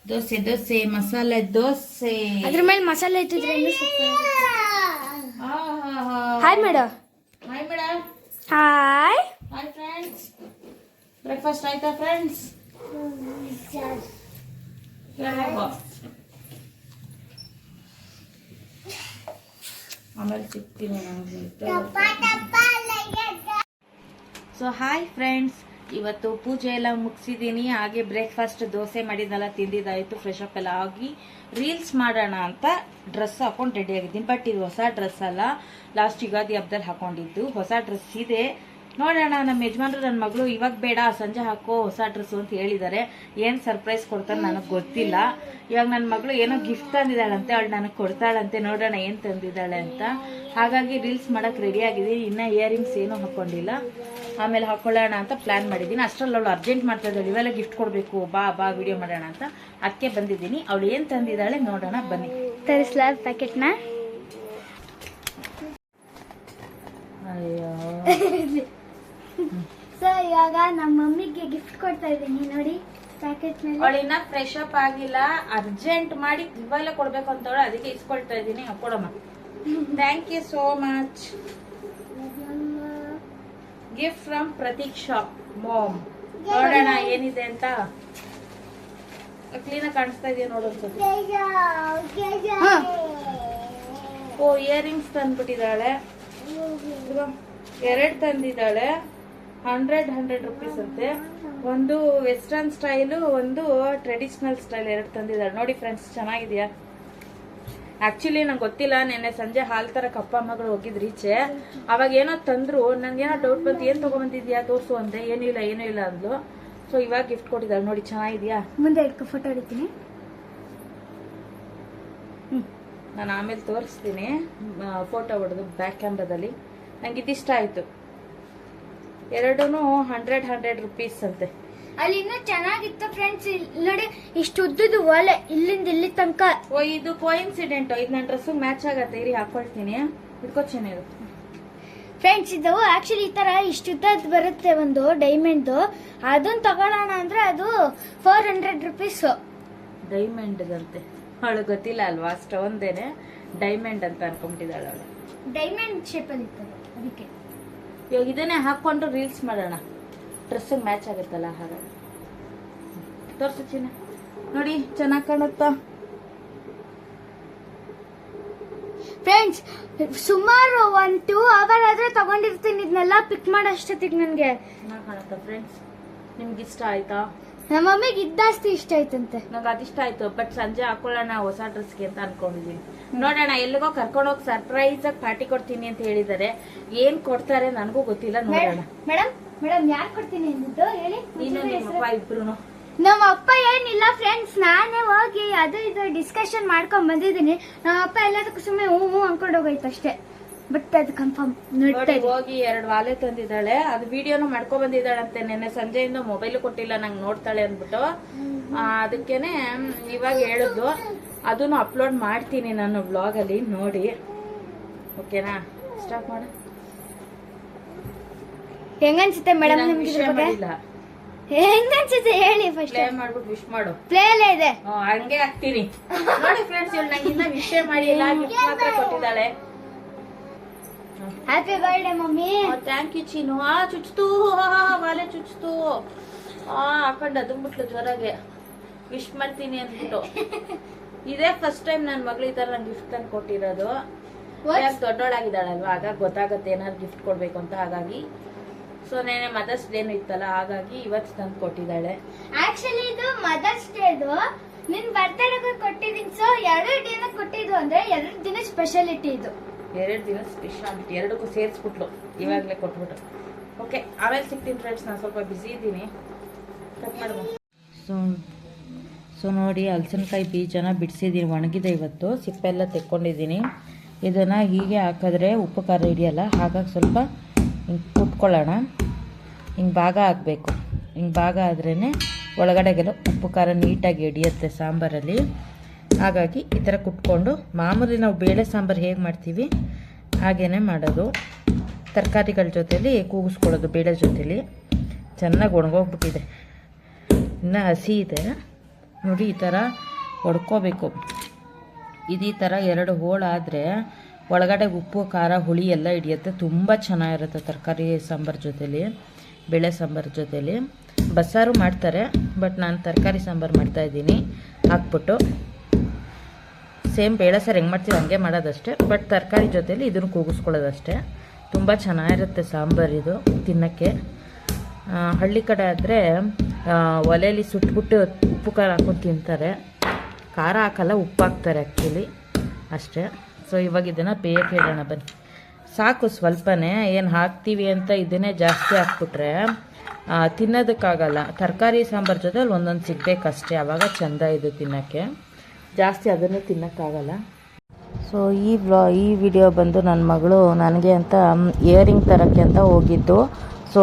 ದೋಸೆ, ಮಸಾಲೆ ದೋಸೆ. ಅದ್ರ ಮೇಲೆ ಮಸಾಲೆ ಇತ್ತಿದ್ರೆ hi madam. Hi friends, breakfast ಆಯ್ತಾ ಫ್ರೆಂಡ್ಸ್? ಆಮೇಲೆ ಸಿಗ್ತೀನಿ ನನಗೆ. ಸೊ ಹಾಯ್ ಫ್ರೆಂಡ್ಸ್, ಇವತ್ತು ಪೂಜೆ ಎಲ್ಲ ಮುಗಿಸಿದ್ದೀನಿ. ಹಾಗೆ ಬ್ರೇಕ್ಫಾಸ್ಟ್ ದೋಸೆ ಮಾಡಿದ್ದೆಲ್ಲ ತಿಂದಿದ್ದಾಯಿತು. ಫ್ರೆಶ್ ಅಪ್ ಎಲ್ಲ ಆಗಿ ರೀಲ್ಸ್ ಮಾಡೋಣ ಅಂತ ಡ್ರೆಸ್ ಹಾಕೊಂಡು ರೆಡಿ ಆಗಿದ್ದೀನಿ. ಬಟ್ ಇದು ಹೊಸ ಡ್ರೆಸ್ ಅಲ್ಲ, ಲಾಸ್ಟ್ ಯುಗಾದಿ ಹಬ್ಬದಲ್ಲಿ ಹಾಕೊಂಡಿದ್ದು ಹೊಸ ಡ್ರೆಸ್ ಇದೆ. ನೋಡೋಣ, ನಮ್ಮ ಯಜಮಾನ್ರು ನನ್ನ ಮಗಳು ಇವಾಗ ಬೇಡ ಸಂಜೆ ಹಾಕೋ ಹೊಸ ಡ್ರೆಸ್ಸು ಅಂತ ಹೇಳಿದ್ದಾರೆ. ಏನು ಸರ್ಪ್ರೈಸ್ ಕೊಡ್ತಾರೆ ನನಗೆ ಗೊತ್ತಿಲ್ಲ. ಇವಾಗ ನನ್ನ ಮಗಳು ಏನೋ ಗಿಫ್ಟ್ ತಂದಿದ್ದಾಳಂತೆ, ಅವಳು ನನಗೆ ಕೊಡ್ತಾಳಂತೆ. ನೋಡೋಣ ಏನು ತಂದಿದ್ದಾಳೆ ಅಂತ. ಹಾಗಾಗಿ ರೀಲ್ಸ್ ಮಾಡೋಕ್ಕೆ ರೆಡಿ ಆಗಿದ್ದೀನಿ. ಇನ್ನೂ ಇಯರಿಂಗ್ಸ್ ಏನೂ ಹಾಕ್ಕೊಂಡಿಲ್ಲ, ಆಮೇಲೆ ಹಾಕೊಳ್ಳೋಣ ಅಂತ ಪ್ಲ್ಯಾನ್ ಮಾಡಿದ್ದೀನಿ. ಅಷ್ಟರಲ್ಲಿ ಅವಳು ಅರ್ಜೆಂಟ್ ಮಾಡ್ತಾ ಇದ್ದಾಳೆ, ಇವೆಲ್ಲ ಗಿಫ್ಟ್ ಕೊಡಬೇಕು, ಬಾ ವಿಡಿಯೋ ಮಾಡೋಣ ಅಂತ. ಅದಕ್ಕೆ ಬಂದಿದ್ದೀನಿ. ಅವಳು ಏನು ತಂದಿದ್ದಾಳೆ ನೋಡೋಣ ಬನ್ನಿ. ತರಿಸ್ಲಾ ಪ್ಯಾಕೆಟ್ನ? ಅಯ್ಯೋ, ಸೊ ಇವಾಗ ನಮ್ಮ ಮಮ್ಮಿಗೆ ಗಿಫ್ಟ್ ಕೊಡ್ತಾ ಇದ್ದೀನಿ ನೋಡಿ ಪ್ಯಾಕೆಟ್ ಮೇಲೆ. ಅವಳು ಇನ್ನ ಫ್ರೆಶ್ ಅಪ್ ಆಗಿಲ್ಲ, ಅರ್ಜೆಂಟ್ ಮಾಡಿ ಇವೆಲ್ಲ ಕೊಡ್ಬೇಕು ಅಂತವಳು, ಅದಕ್ಕೆ ಇಸ್ಕೊಳ್ತಾ ಇದ್ದೀನಿ. ಕೊಡಮ್ಮ. Thank you so much. Gift from Pratiksha mom. ನೋಡೋಣ ಏನಿದೆ ಅಂತ. ಕ್ಲೀನಾಗಿ ಕಾಣಿಸ್ತಾ ಇದೆಯಾ ನೋಡೋದು. ಓ, ಇಯರಿಂಗ್ಸ್ ತಂದ್ಬಿಟ್ಟಿದ್ದಾಳೆ. 2 ತಂದಿದ್ದಾಳೆ. 100 ರುಪೀಸ್ ಅಂತೆ. ಒಂದು ವೆಸ್ಟರ್ನ್ ಸ್ಟೈಲು, ಒಂದು ಟ್ರೆಡಿಷನಲ್ ಸ್ಟೈಲ್, 2 ತಂದಿದ್ದಾಳೆ. ನೋಡಿ ಫ್ರೆಂಡ್ಸ್, ಚೆನ್ನಾಗಿದೆಯಾ? ಆಕ್ಚುಲಿ ನಂಗೆ ಗೊತ್ತಿಲ್ಲ. ನೆನ್ನೆ ಸಂಜೆ ಹಾಲ್ ತರ ಕಪ್ಪ ಮಗಳು ಹೋಗಿದ್ರು ಈಚೆ, ಅವಾಗ ಏನೋ ತಂದ್ರು. ನನ್ಗೇನೋ ಡೌಟ್ ಬಂತು, ಏನ್ ತಗೊಂಡ್ಬಂದಿದ್ಯಾ ತೋರ್ಸು ಅಂದೆ. ಏನೂ ಇಲ್ಲ ಅಂದ್ಲು. ಸೊ ಇವಾಗ ಗಿಫ್ಟ್ ಕೊಟ್ಟಿದ್ದಾಳೆ. ನೋಡಿ ಚೆನ್ನಾಗಿದ್ಯಾ? ಮುಂದೆ ಫೋಟೋ ಹೊಡಿತೀನಿ. ನಾನು ಆಮೇಲೆ ತೋರಿಸ್ತೀನಿ ಫೋಟೋ ಹೊಡೆದು ಬ್ಯಾಕ್ ಕ್ಯಾಮ್ರಾದಲ್ಲಿ. ನಂಗೆ ಇದಿಷ್ಟ ಆಯ್ತು. 2 100 ರುಪೀಸ್ ಅಂತೆ. ಅಲ್ಲಿ ಇನ್ನೂ ಚೆನ್ನಾಗಿತ್ತು ಫ್ರೆಂಡ್ಸ್. ನೋಡಿ, ಇಷ್ಟು ಉದ್ದದ್ದು ಒಲೆ ಇಲ್ಲಿಂದ ಇಲ್ಲಿ ತನಕ. ಓ, ಇದು ಕೋಇನ್ಸಿಡೆಂಟ್. ಇದು ನನ್ನ ಡ್ರೆಸ್ ಮ್ಯಾಚ್ ಆಗತ್ತೆ. ಇರಿ ಹಾಕೊಳ್ತೀನಿ. ಇಟ್ಕೋ, ಚೆನ್ನಾಗಿರುತ್ತೆ ಫ್ರೆಂಡ್ಸ್. ಇದು ಆಕ್ಚುಲಿ ಈ ತರ ಇಷ್ಟುದ್ದದ್ದು ಬರುತ್ತೆ, ಒಂದು ಡೈಮಂಡ್. ಅದನ್ನ ತಗೊಳ್ಳೋಣ ಅಂದ್ರೆ ಅದು 400 ರುಪೀಸ್. ಡೈಮಂಡ್ ಅಂತೆ. ಅವಳು ಗೊತ್ತಿಲ್ಲ ಅಲ್ವಾ, ಸ್ಟೋನ್ದೇನೆ ಡೈಮಂಡ್ ಅಂತ ಅನ್ಕೊಂಡ್ಬಿಟ್ಟಿದ್ದಾಳೆ ಅವಳು. ಡೈಮಂಡ್ ಶೇಪ್ ಅಲ್ಲಿ ಇತ್ತು ಅದಕ್ಕೆ. ಇವಾಗ ಇದನ್ನೇ ಹಾಕೊಂಡು ರೀಲ್ಸ್ ಮಾಡೋಣ. ಡ್ರೆಸ್ಸಿಗೆ ಮ್ಯಾಚ್ ಆಗುತ್ತಲ್ಲ ಹಾಗಾಗಿ ತೋರಿಸು ಚಿನ್ನ. ನೋಡಿ ಚೆನ್ನಾಗಿ ಕಾಣುತ್ತಾ ಫ್ರೆಂಡ್ಸ್ ಸುಮಾರು 1-2 ಅವರ್ ಆದ್ರೆ ತಗೊಂಡಿರ್ತೀನಿ ಇದನ್ನೆಲ್ಲ ಪಿಕ್ ಮಾಡೋಷ್ಟೊತ್ತಿಗೆ ನನಗೆ. ಚೆನ್ನಾಗಿ ಕಾಣುತ್ತಾ ಫ್ರೆಂಡ್ಸ್? ನಿಮ್ಗೆ ಇಷ್ಟ ಆಯ್ತಾ? ನಮ್ಮ ಮಮ್ಮಿಗೆ ಇದ್ದಾಸ್ತಿ ಇಷ್ಟ ಆಯ್ತಂತೆ. ನಂಗೆ ಅದಿಷ್ಟ ಆಯ್ತು. ಬಟ್ ಸಂಜೆ ಹಾಕೊಳ್ಳೋಣ ಹೊಸ ಡ್ರೆಸ್ಗೆ ಅಂತ ಅನ್ಕೊಂಡಿದೀನಿ. ನೋಡೋಣ, ಎಲ್ಲಿಗೋ ಕರ್ಕೊಂಡೋಗಿ ಸರ್ಪ್ರೈಸ್ ಆಗಿ ಪಾರ್ಟಿ ಕೊಡ್ತೀನಿ ಅಂತ ಹೇಳಿದ್ದಾರೆ. ಏನ್ ಕೊಡ್ತಾರೆ ನನಗೂ ಗೊತ್ತಿಲ್ಲ, ನೋಡೋಣ. ಮೇಡಮ್ ಯಾರು ಕೊಡ್ತೀನಿ ಅಂದಿದ್ದು ಹೇಳಿ? ನೀನು ನಿಮ್ಮಪ್ಪ ಇಬ್ರು. ನಮ್ಮ ಅಪ್ಪ ಏನಿಲ್ಲ ಫ್ರೆಂಡ್ಸ್, ನಾನೇ ಹೋಗಿ ಅದು ಇದು ಡಿಸ್ಕಷನ್ ಮಾಡ್ಕೊಂಡ್ ಬಂದಿದ್ದೀನಿ. ನಮ್ಮ ಅಪ್ಪ ಎಲ್ಲದಕ್ಕೂ ಸುಮ್ಮನೆ ಹೂ ಅನ್ಕೊಂಡು ಹೋಗೈತೆ ಅಷ್ಟೇ. ಬಟ್ ಅದು ಕನ್ಫರ್ಮ್ ಹೋಗಿ 2 ವಾಲೆ ತಂದಿದ್ದಾಳೆ. ಅದು ವಿಡಿಯೋನು ಮಾಡ್ಕೊ ಬಂದಿದ್ದಾಳಂತೆ. ನೆನ್ನೆ ಸಂಜೆಯಿಂದ ಮೊಬೈಲ್ ಕೊಟ್ಟಿಲ್ಲ ನಂಗೆ, ನೋಡ್ತಾಳೆ ಅಂದ್ಬಿಟ್ಟು. ಅದಕ್ಕೇನೆ ಇವಾಗ ಹೇಳಿದ್ಲು. ಅದನ್ನು ಅಪ್ಲೋಡ್ ಮಾಡ್ತೀನಿ ನಾನು ವ್ಲಾಗ್ ಅಲ್ಲಿ, ನೋಡಿ. ಓಕೆನಾ? ಸ್ಟಾರ್ಟ್ ಮಾಡು. ಹೆಂಗನ್ಸುತ್ತೆ ಮೇಡಮ್ ನಿಮ್ಗೆ? ಹೆಂಗನ್ಸುತ್ತೆ ಹೇಳಿ ಫಸ್ಟ್. ಪ್ಲೇ ಮಾಡ್ಬಿಟ್ಟು ವಿಶ್ ಮಾಡು. ಪ್ಲೇ ಅಲ್ಲೇ ಇದೆ, ಹಂಗೆ ಹಾಕ್ತೀನಿ. ನೋಡಿ ಫ್ರೆಂಡ್ಸ್, ಇವಳು ನಂಗೆ ಇನ್ನ ವಿಷಯ ಮಾಡಿಲ್ಲ, ಗಿಫ್ಟ್ ಮಾತ್ರ ಕೊಟ್ಟಿದ್ದಾಳೆ. Happy birthday mummy. Thank you Cheenu. ಚುಚ್ತು, ವಾಲೆ ಚುಚ್ತು. ಹಾಕೊಂಡು ಅದಂಬಿಟ್ಲು ಜ್ವರಾಗೆ. ವಿಶ್ ಮಾಡ್ತೀನಿ ಅಂದ್ಬಿಟ್ಟು. ಇದೇ ಫಸ್ಟ್ ಟೈಮ್ ನನ್ನ ಮಗಳು ಈ ತರ ನಂಗೆ ಗಿಫ್ಟ್ ತಂದು ಕೊಟ್ಟಿರೋದು. ದೊಡ್ಡೋಳಾಗಿದ್ದಾಳಲ್ವಾ, ಹಾಗಾಗಿ ಗೊತ್ತಾಗತ್ತೆ ಏನಾದ್ರು ಗಿಫ್ಟ್ ಕೊಡ್ಬೇಕು ಅಂತ. ಹಾಗಾಗಿ ಸೊ ನೆನೆ ಮದರ್ಸ್ ಡೇನು ಇತ್ತಲ್ಲ, ಹಾಗಾಗಿ ಇವತ್ತು ತಂದು ಕೊಟ್ಟಿದ್ದಾಳೆ. ಆಕ್ಚುಲಿ ಇದು ಮದರ್ಸ್ ಡೇದು ನಿನ್ ಬರ್ತಡೇಗೆ ಕೊಟ್ಟಿದ್ದೀನಿ. ಸೊ 2 ದಿನ ಕೊಟ್ಟಿದ್ದು ಅಂದ್ರೆ 2 ದಿನ ಸ್ಪೆಷಾಲಿಟಿ ಇದು. 2 ದಿನ ಸ್ಪೆಷಾಲಿಟಿ, 2ಕ್ಕೂ ಸೇರಿಸ್ಬಿಟ್ಲು. ಇವಾಗಲೇ ಕೊಟ್ಬಿಟ್ರು. ಓಕೆ, ಆಮೇಲೆ ಸಿಗ್ತೀನಿ ಫ್ರೆಂಡ್ಸ್, ನಾನು ಸ್ವಲ್ಪ ಬ್ಯುಸಿ ಇದ್ದೀನಿ. ಕಟ್ ಮಾಡ್ಬೋದು. ಸೊ ನೋಡಿ, ಹಲಸಿನಕಾಯಿ ಬೀಜನ ಬಿಡಿಸಿದ್ದೀನಿ, ಒಣಗಿದೆ ಇವತ್ತು. ಸಿಪ್ಪೆಲ್ಲ ತೆಕ್ಕೊಂಡಿದ್ದೀನಿ. ಇದನ್ನು ಹೀಗೆ ಹಾಕಿದ್ರೆ ಉಪ್ಪು ಖಾರ ಹಿಡಿಯಲ್ಲ, ಹಾಗಾಗಿ ಸ್ವಲ್ಪ ಹಿಂಗೆ ಕುಟ್ಕೊಳ್ಳೋಣ. ಹಿಂಗೆ ಭಾಗ ಹಾಕಬೇಕು. ಹಿಂಗೆ ಭಾಗ ಆದ್ರೇ ಒಳಗಡೆಗೆಲ್ಲ ಉಪ್ಪು ಖಾರ ನೀಟಾಗಿ ಹಿಡಿಯುತ್ತೆ ಸಾಂಬಾರಲ್ಲಿ. ಹಾಗಾಗಿ ಈ ಥರ ಕುಟ್ಕೊಂಡು, ಮಾಮೂಲಿ ನಾವು ಬೇಳೆ ಸಾಂಬಾರು ಹೇಗೆ ಮಾಡ್ತೀವಿ ಹಾಗೇ ಮಾಡೋದು. ತರಕಾರಿಗಳ ಜೊತೆಲಿ ಕೂಗಿಸ್ಕೊಳ್ಳೋದು, ಬೇಳೆ ಜೊತೆಲಿ. ಚೆನ್ನಾಗಿ ಒಣಗೋಗ್ಬಿಟ್ಟಿದೆ, ಇನ್ನೂ ಹಸಿ ಇದೆ ನೋಡಿ. ಈ ಥರ ಹೊಡ್ಕೋಬೇಕು. ಈ ಥರ 2 ಹೋಳಾದರೆ ಒಳಗಡೆ ಉಪ್ಪು ಖಾರ ಹುಳಿ ಎಲ್ಲ ಹಿಡಿಯುತ್ತೆ. ತುಂಬ ಚೆನ್ನಾಗಿರುತ್ತೆ ತರಕಾರಿ ಸಾಂಬಾರು ಜೊತೆಲಿ, ಬೇಳೆ ಸಾಂಬಾರು ಜೊತೆಲಿ. ಬಸ್ಸಾರು ಮಾಡ್ತಾರೆ, ಬಟ್ ನಾನು ತರಕಾರಿ ಸಾಂಬಾರು ಮಾಡ್ತಾಯಿದ್ದೀನಿ. ಹಾಕ್ಬಿಟ್ಟು ಸೇಮ್ ಬೇಳೆ ಸಾರು ಹೆಂಗೆ ಮಾಡ್ತೀವಿ ಹಂಗೆ ಮಾಡೋದಷ್ಟೇ, ಬಟ್ ತರಕಾರಿ ಜೊತೆಲಿ ಇದನ್ನು ಕೂಗಿಸ್ಕೊಳ್ಳೋದಷ್ಟೇ. ತುಂಬ ಚೆನ್ನಾಗಿರುತ್ತೆ ಸಾಂಬಾರಿದು ತಿನ್ನೋಕ್ಕೆ. ಹಳ್ಳಿ ಕಡೆ ಆದರೆ ಒಲೆಯಲ್ಲಿ ಸುಟ್ಬಿಟ್ಟು ಉಪ್ಪು ಖಾರ ಹಾಕೊಂಡು ತಿಂತಾರೆ. ಖಾರ ಹಾಕಲ್ಲ, ಉಪ್ಪು ಹಾಕ್ತಾರೆ ಆ್ಯಕ್ಚುಲಿ, ಅಷ್ಟೇ. ಸೊ ಇವಾಗ ಇದನ್ನು ಬೇಯಕ್ಕೆ ಇಡೋಣ ಬನ್ನಿ. ಸಾಕು ಸ್ವಲ್ಪನೇ, ಏನು ಹಾಕ್ತೀವಿ ಅಂತ ಇದನ್ನೇ ಜಾಸ್ತಿ ಹಾಕ್ಬಿಟ್ರೆ ತಿನ್ನೋದಕ್ಕಾಗಲ್ಲ. ತರಕಾರಿ ಸಾಂಬಾರು ಜೊತೆ ಒಂದೊಂದು ಸಿಗಬೇಕಷ್ಟೇ, ಆವಾಗ ಚೆಂದ ಇದು ತಿನ್ನೋಕ್ಕೆ. ಜಾಸ್ತಿ ಅದನ್ನು ತಿನ್ನೋಕ್ಕಾಗಲ್ಲ. ಸೊ ಈ ವಿಡಿಯೋ ಬಂದು ನನ್ನ ಮಗಳು ನನಗೆ ಅಂತ ಇಯರಿಂಗ್ ತರೋಕ್ಕೆ ಅಂತ ಹೋಗಿದ್ದು. ಸೊ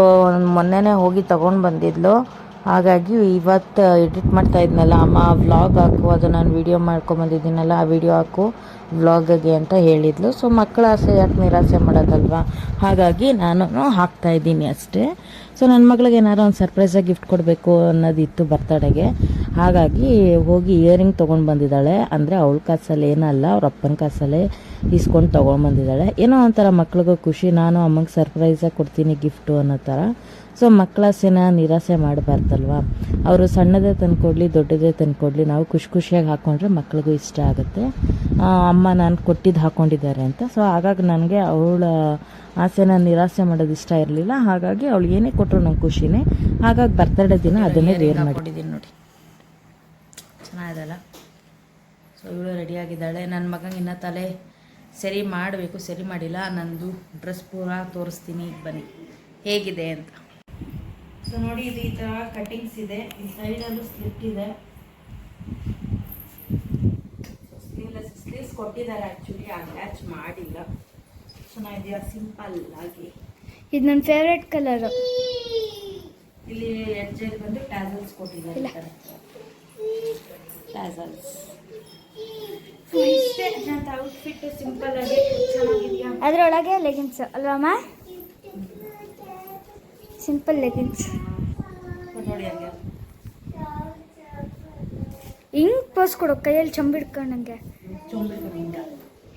ಮೊನ್ನೆನೇ ಹೋಗಿ ತೊಗೊಂಡು ಬಂದಿದ್ಲು. ಹಾಗಾಗಿ ಇವತ್ತು ಎಡಿಟ್ ಮಾಡ್ತಾ ಇದ್ನಲ್ಲ, ಅಮ್ಮ ವ್ಲಾಗ್ ಹಾಕು, ಅದು ನಾನು ವೀಡಿಯೋ ಮಾಡ್ಕೊಂಬಂದಿದ್ದೀನಲ್ಲ, ಆ ವಿಡಿಯೋ ಹಾಕು ವ್ಲಾಗ್ಗೆ ಅಂತ ಹೇಳಿದ್ಲು. ಸೊ ಮಕ್ಕಳ ಆಸೆ ಯಾಕೆ ನಿರಾಸೆ ಮಾಡೋದಲ್ವಾ, ಹಾಗಾಗಿ ನಾನು ಹಾಕ್ತಾಯಿದ್ದೀನಿ ಅಷ್ಟೇ. ಸೊ ನನ್ನ ಮಗಳಿಗೆ ಏನಾರು ಒಂದು ಸರ್ಪ್ರೈಸಾಗಿ ಗಿಫ್ಟ್ ಕೊಡಬೇಕು ಅನ್ನೋದಿತ್ತು ಬರ್ತಡೆಗೆ. ಹಾಗಾಗಿ ಹೋಗಿ ಇಯರಿಂಗ್ ತೊಗೊಂಡು ಬಂದಿದ್ದಾಳೆ. ಅಂದರೆ ಅವಳ ಕಾಸಲ್ಲಿ ಏನಲ್ಲ, ಅವ್ರ ಅಪ್ಪನ ಕಾಸಲ್ಲೇ ಇಸ್ಕೊಂಡು ತೊಗೊಂಡ್ಬಂದಿದ್ದಾಳೆ. ಏನೋ ಒಂಥರ ಮಕ್ಳಿಗೂ ಖುಷಿ, ನಾನು ಅಮ್ಮಗೆ ಸರ್ಪ್ರೈಸಾಗಿ ಕೊಡ್ತೀನಿ ಗಿಫ್ಟು ಅನ್ನೋ ಥರ. ಸೊ ಮಕ್ಕಳ ಆಸೆನ ನಿರಾಸೆ ಮಾಡಬಾರ್ದಲ್ವ. ಅವರು ಸಣ್ಣದೇ ತಂದುಕೊಡ್ಲಿ, ದೊಡ್ಡದೇ ತಂದುಕೊಡ್ಲಿ, ನಾವು ಖುಷಿಯಾಗಿ ಹಾಕ್ಕೊಂಡ್ರೆ ಮಕ್ಳಿಗೂ ಇಷ್ಟ ಆಗುತ್ತೆ. ಅಮ್ಮ ನಾನು ಕೊಟ್ಟಿದ್ದು ಹಾಕ್ಕೊಂಡಿದ್ದಾರೆ ಅಂತ. ಸೊ ಹಾಗಾಗಿ ನನಗೆ ಅವಳ ಆಸೆನ ನಿರಾಸೆ ಮಾಡೋದು ಇಷ್ಟ ಇರಲಿಲ್ಲ. ಹಾಗಾಗಿ ಅವಳು ಏನೇ ಕೊಟ್ಟರು ನಂಗೆ ಖುಷಿನೇ. ಹಾಗಾಗಿ ಬರ್ತಡೇ ದಿನ ಅದನ್ನೇ ವೇರ್ ಮಾಡಿದ್ದೀನಿ ನೋಡಿ. ಚೆನ್ನಾಗಿದಲ್ಲ. ಸೊ ಇವಳು ರೆಡಿಯಾಗಿದ್ದಾಳೆ. ನನ್ನ ಮಗಂಗೆ ಇನ್ನೂ ತಲೆ ಸರಿ ಮಾಡಬೇಕು, ಸರಿ ಮಾಡಿಲ್ಲ. ನಂದು ಡ್ರೆಸ್ ಪೂರ ತೋರಿಸ್ತೀನಿ, ಬನ್ನಿ ಹೇಗಿದೆ ಅಂತ. ಸೊ ನೋಡಿ, ಇದು ಈ ಥರ ಕಟ್ಟಿಂಗ್ಸ್ ಇದೆ. ಈ ಸೈಡಲ್ಲೂ ಸ್ಲಿಪ್ ಇದೆ. ಸ್ಲೀವ್ಸ್ ಕೊಟ್ಟಿದ್ದಾರೆ ಆ್ಯಕ್ಚುಲಿ, ಅಟ್ಯಾಚ್ ಮಾಡಿಲ್ಲ. ಚೆನ್ನಾಗಿದೆಯಾ? ಸಿಂಪಲ್ ಆಗಿ. ಇದು ನನ್ನ ಫೇವ್ರೆಟ್ ಕಲರು. ಇಲ್ಲಿ ಎಡ್ಜಲ್ಲಿ ಬಂದು ಟ್ಯಾಸಲ್ಸ್ ಕೊಟ್ಟಿದ್ದಾರೆ. ಟ್ಯಾಸಲ್ಸ್ ಇಷ್ಟೇ ನನ್ನ ಔಟ್ಫಿಟ್, ಸಿಂಪಲ್ ಆಗಿ ಚೆನ್ನಾಗಿದೆಯಾ? ಅದರೊಳಗೆ ಲೆಗಿನ್ಸ್ ಅಲ್ವಮ್ಮ? ಸಿಂಪಲ್ ಲೆಗಿನ್ಸ್ ನೋಡಿ. ಹಂಗೆ ಹಿಂಗೆ ಪೋಸ್ ಕೊಡು, ಕೈಯಲ್ಲಿ ಚಂಬಿಡ್ಕೊಂಡಂಗೆ.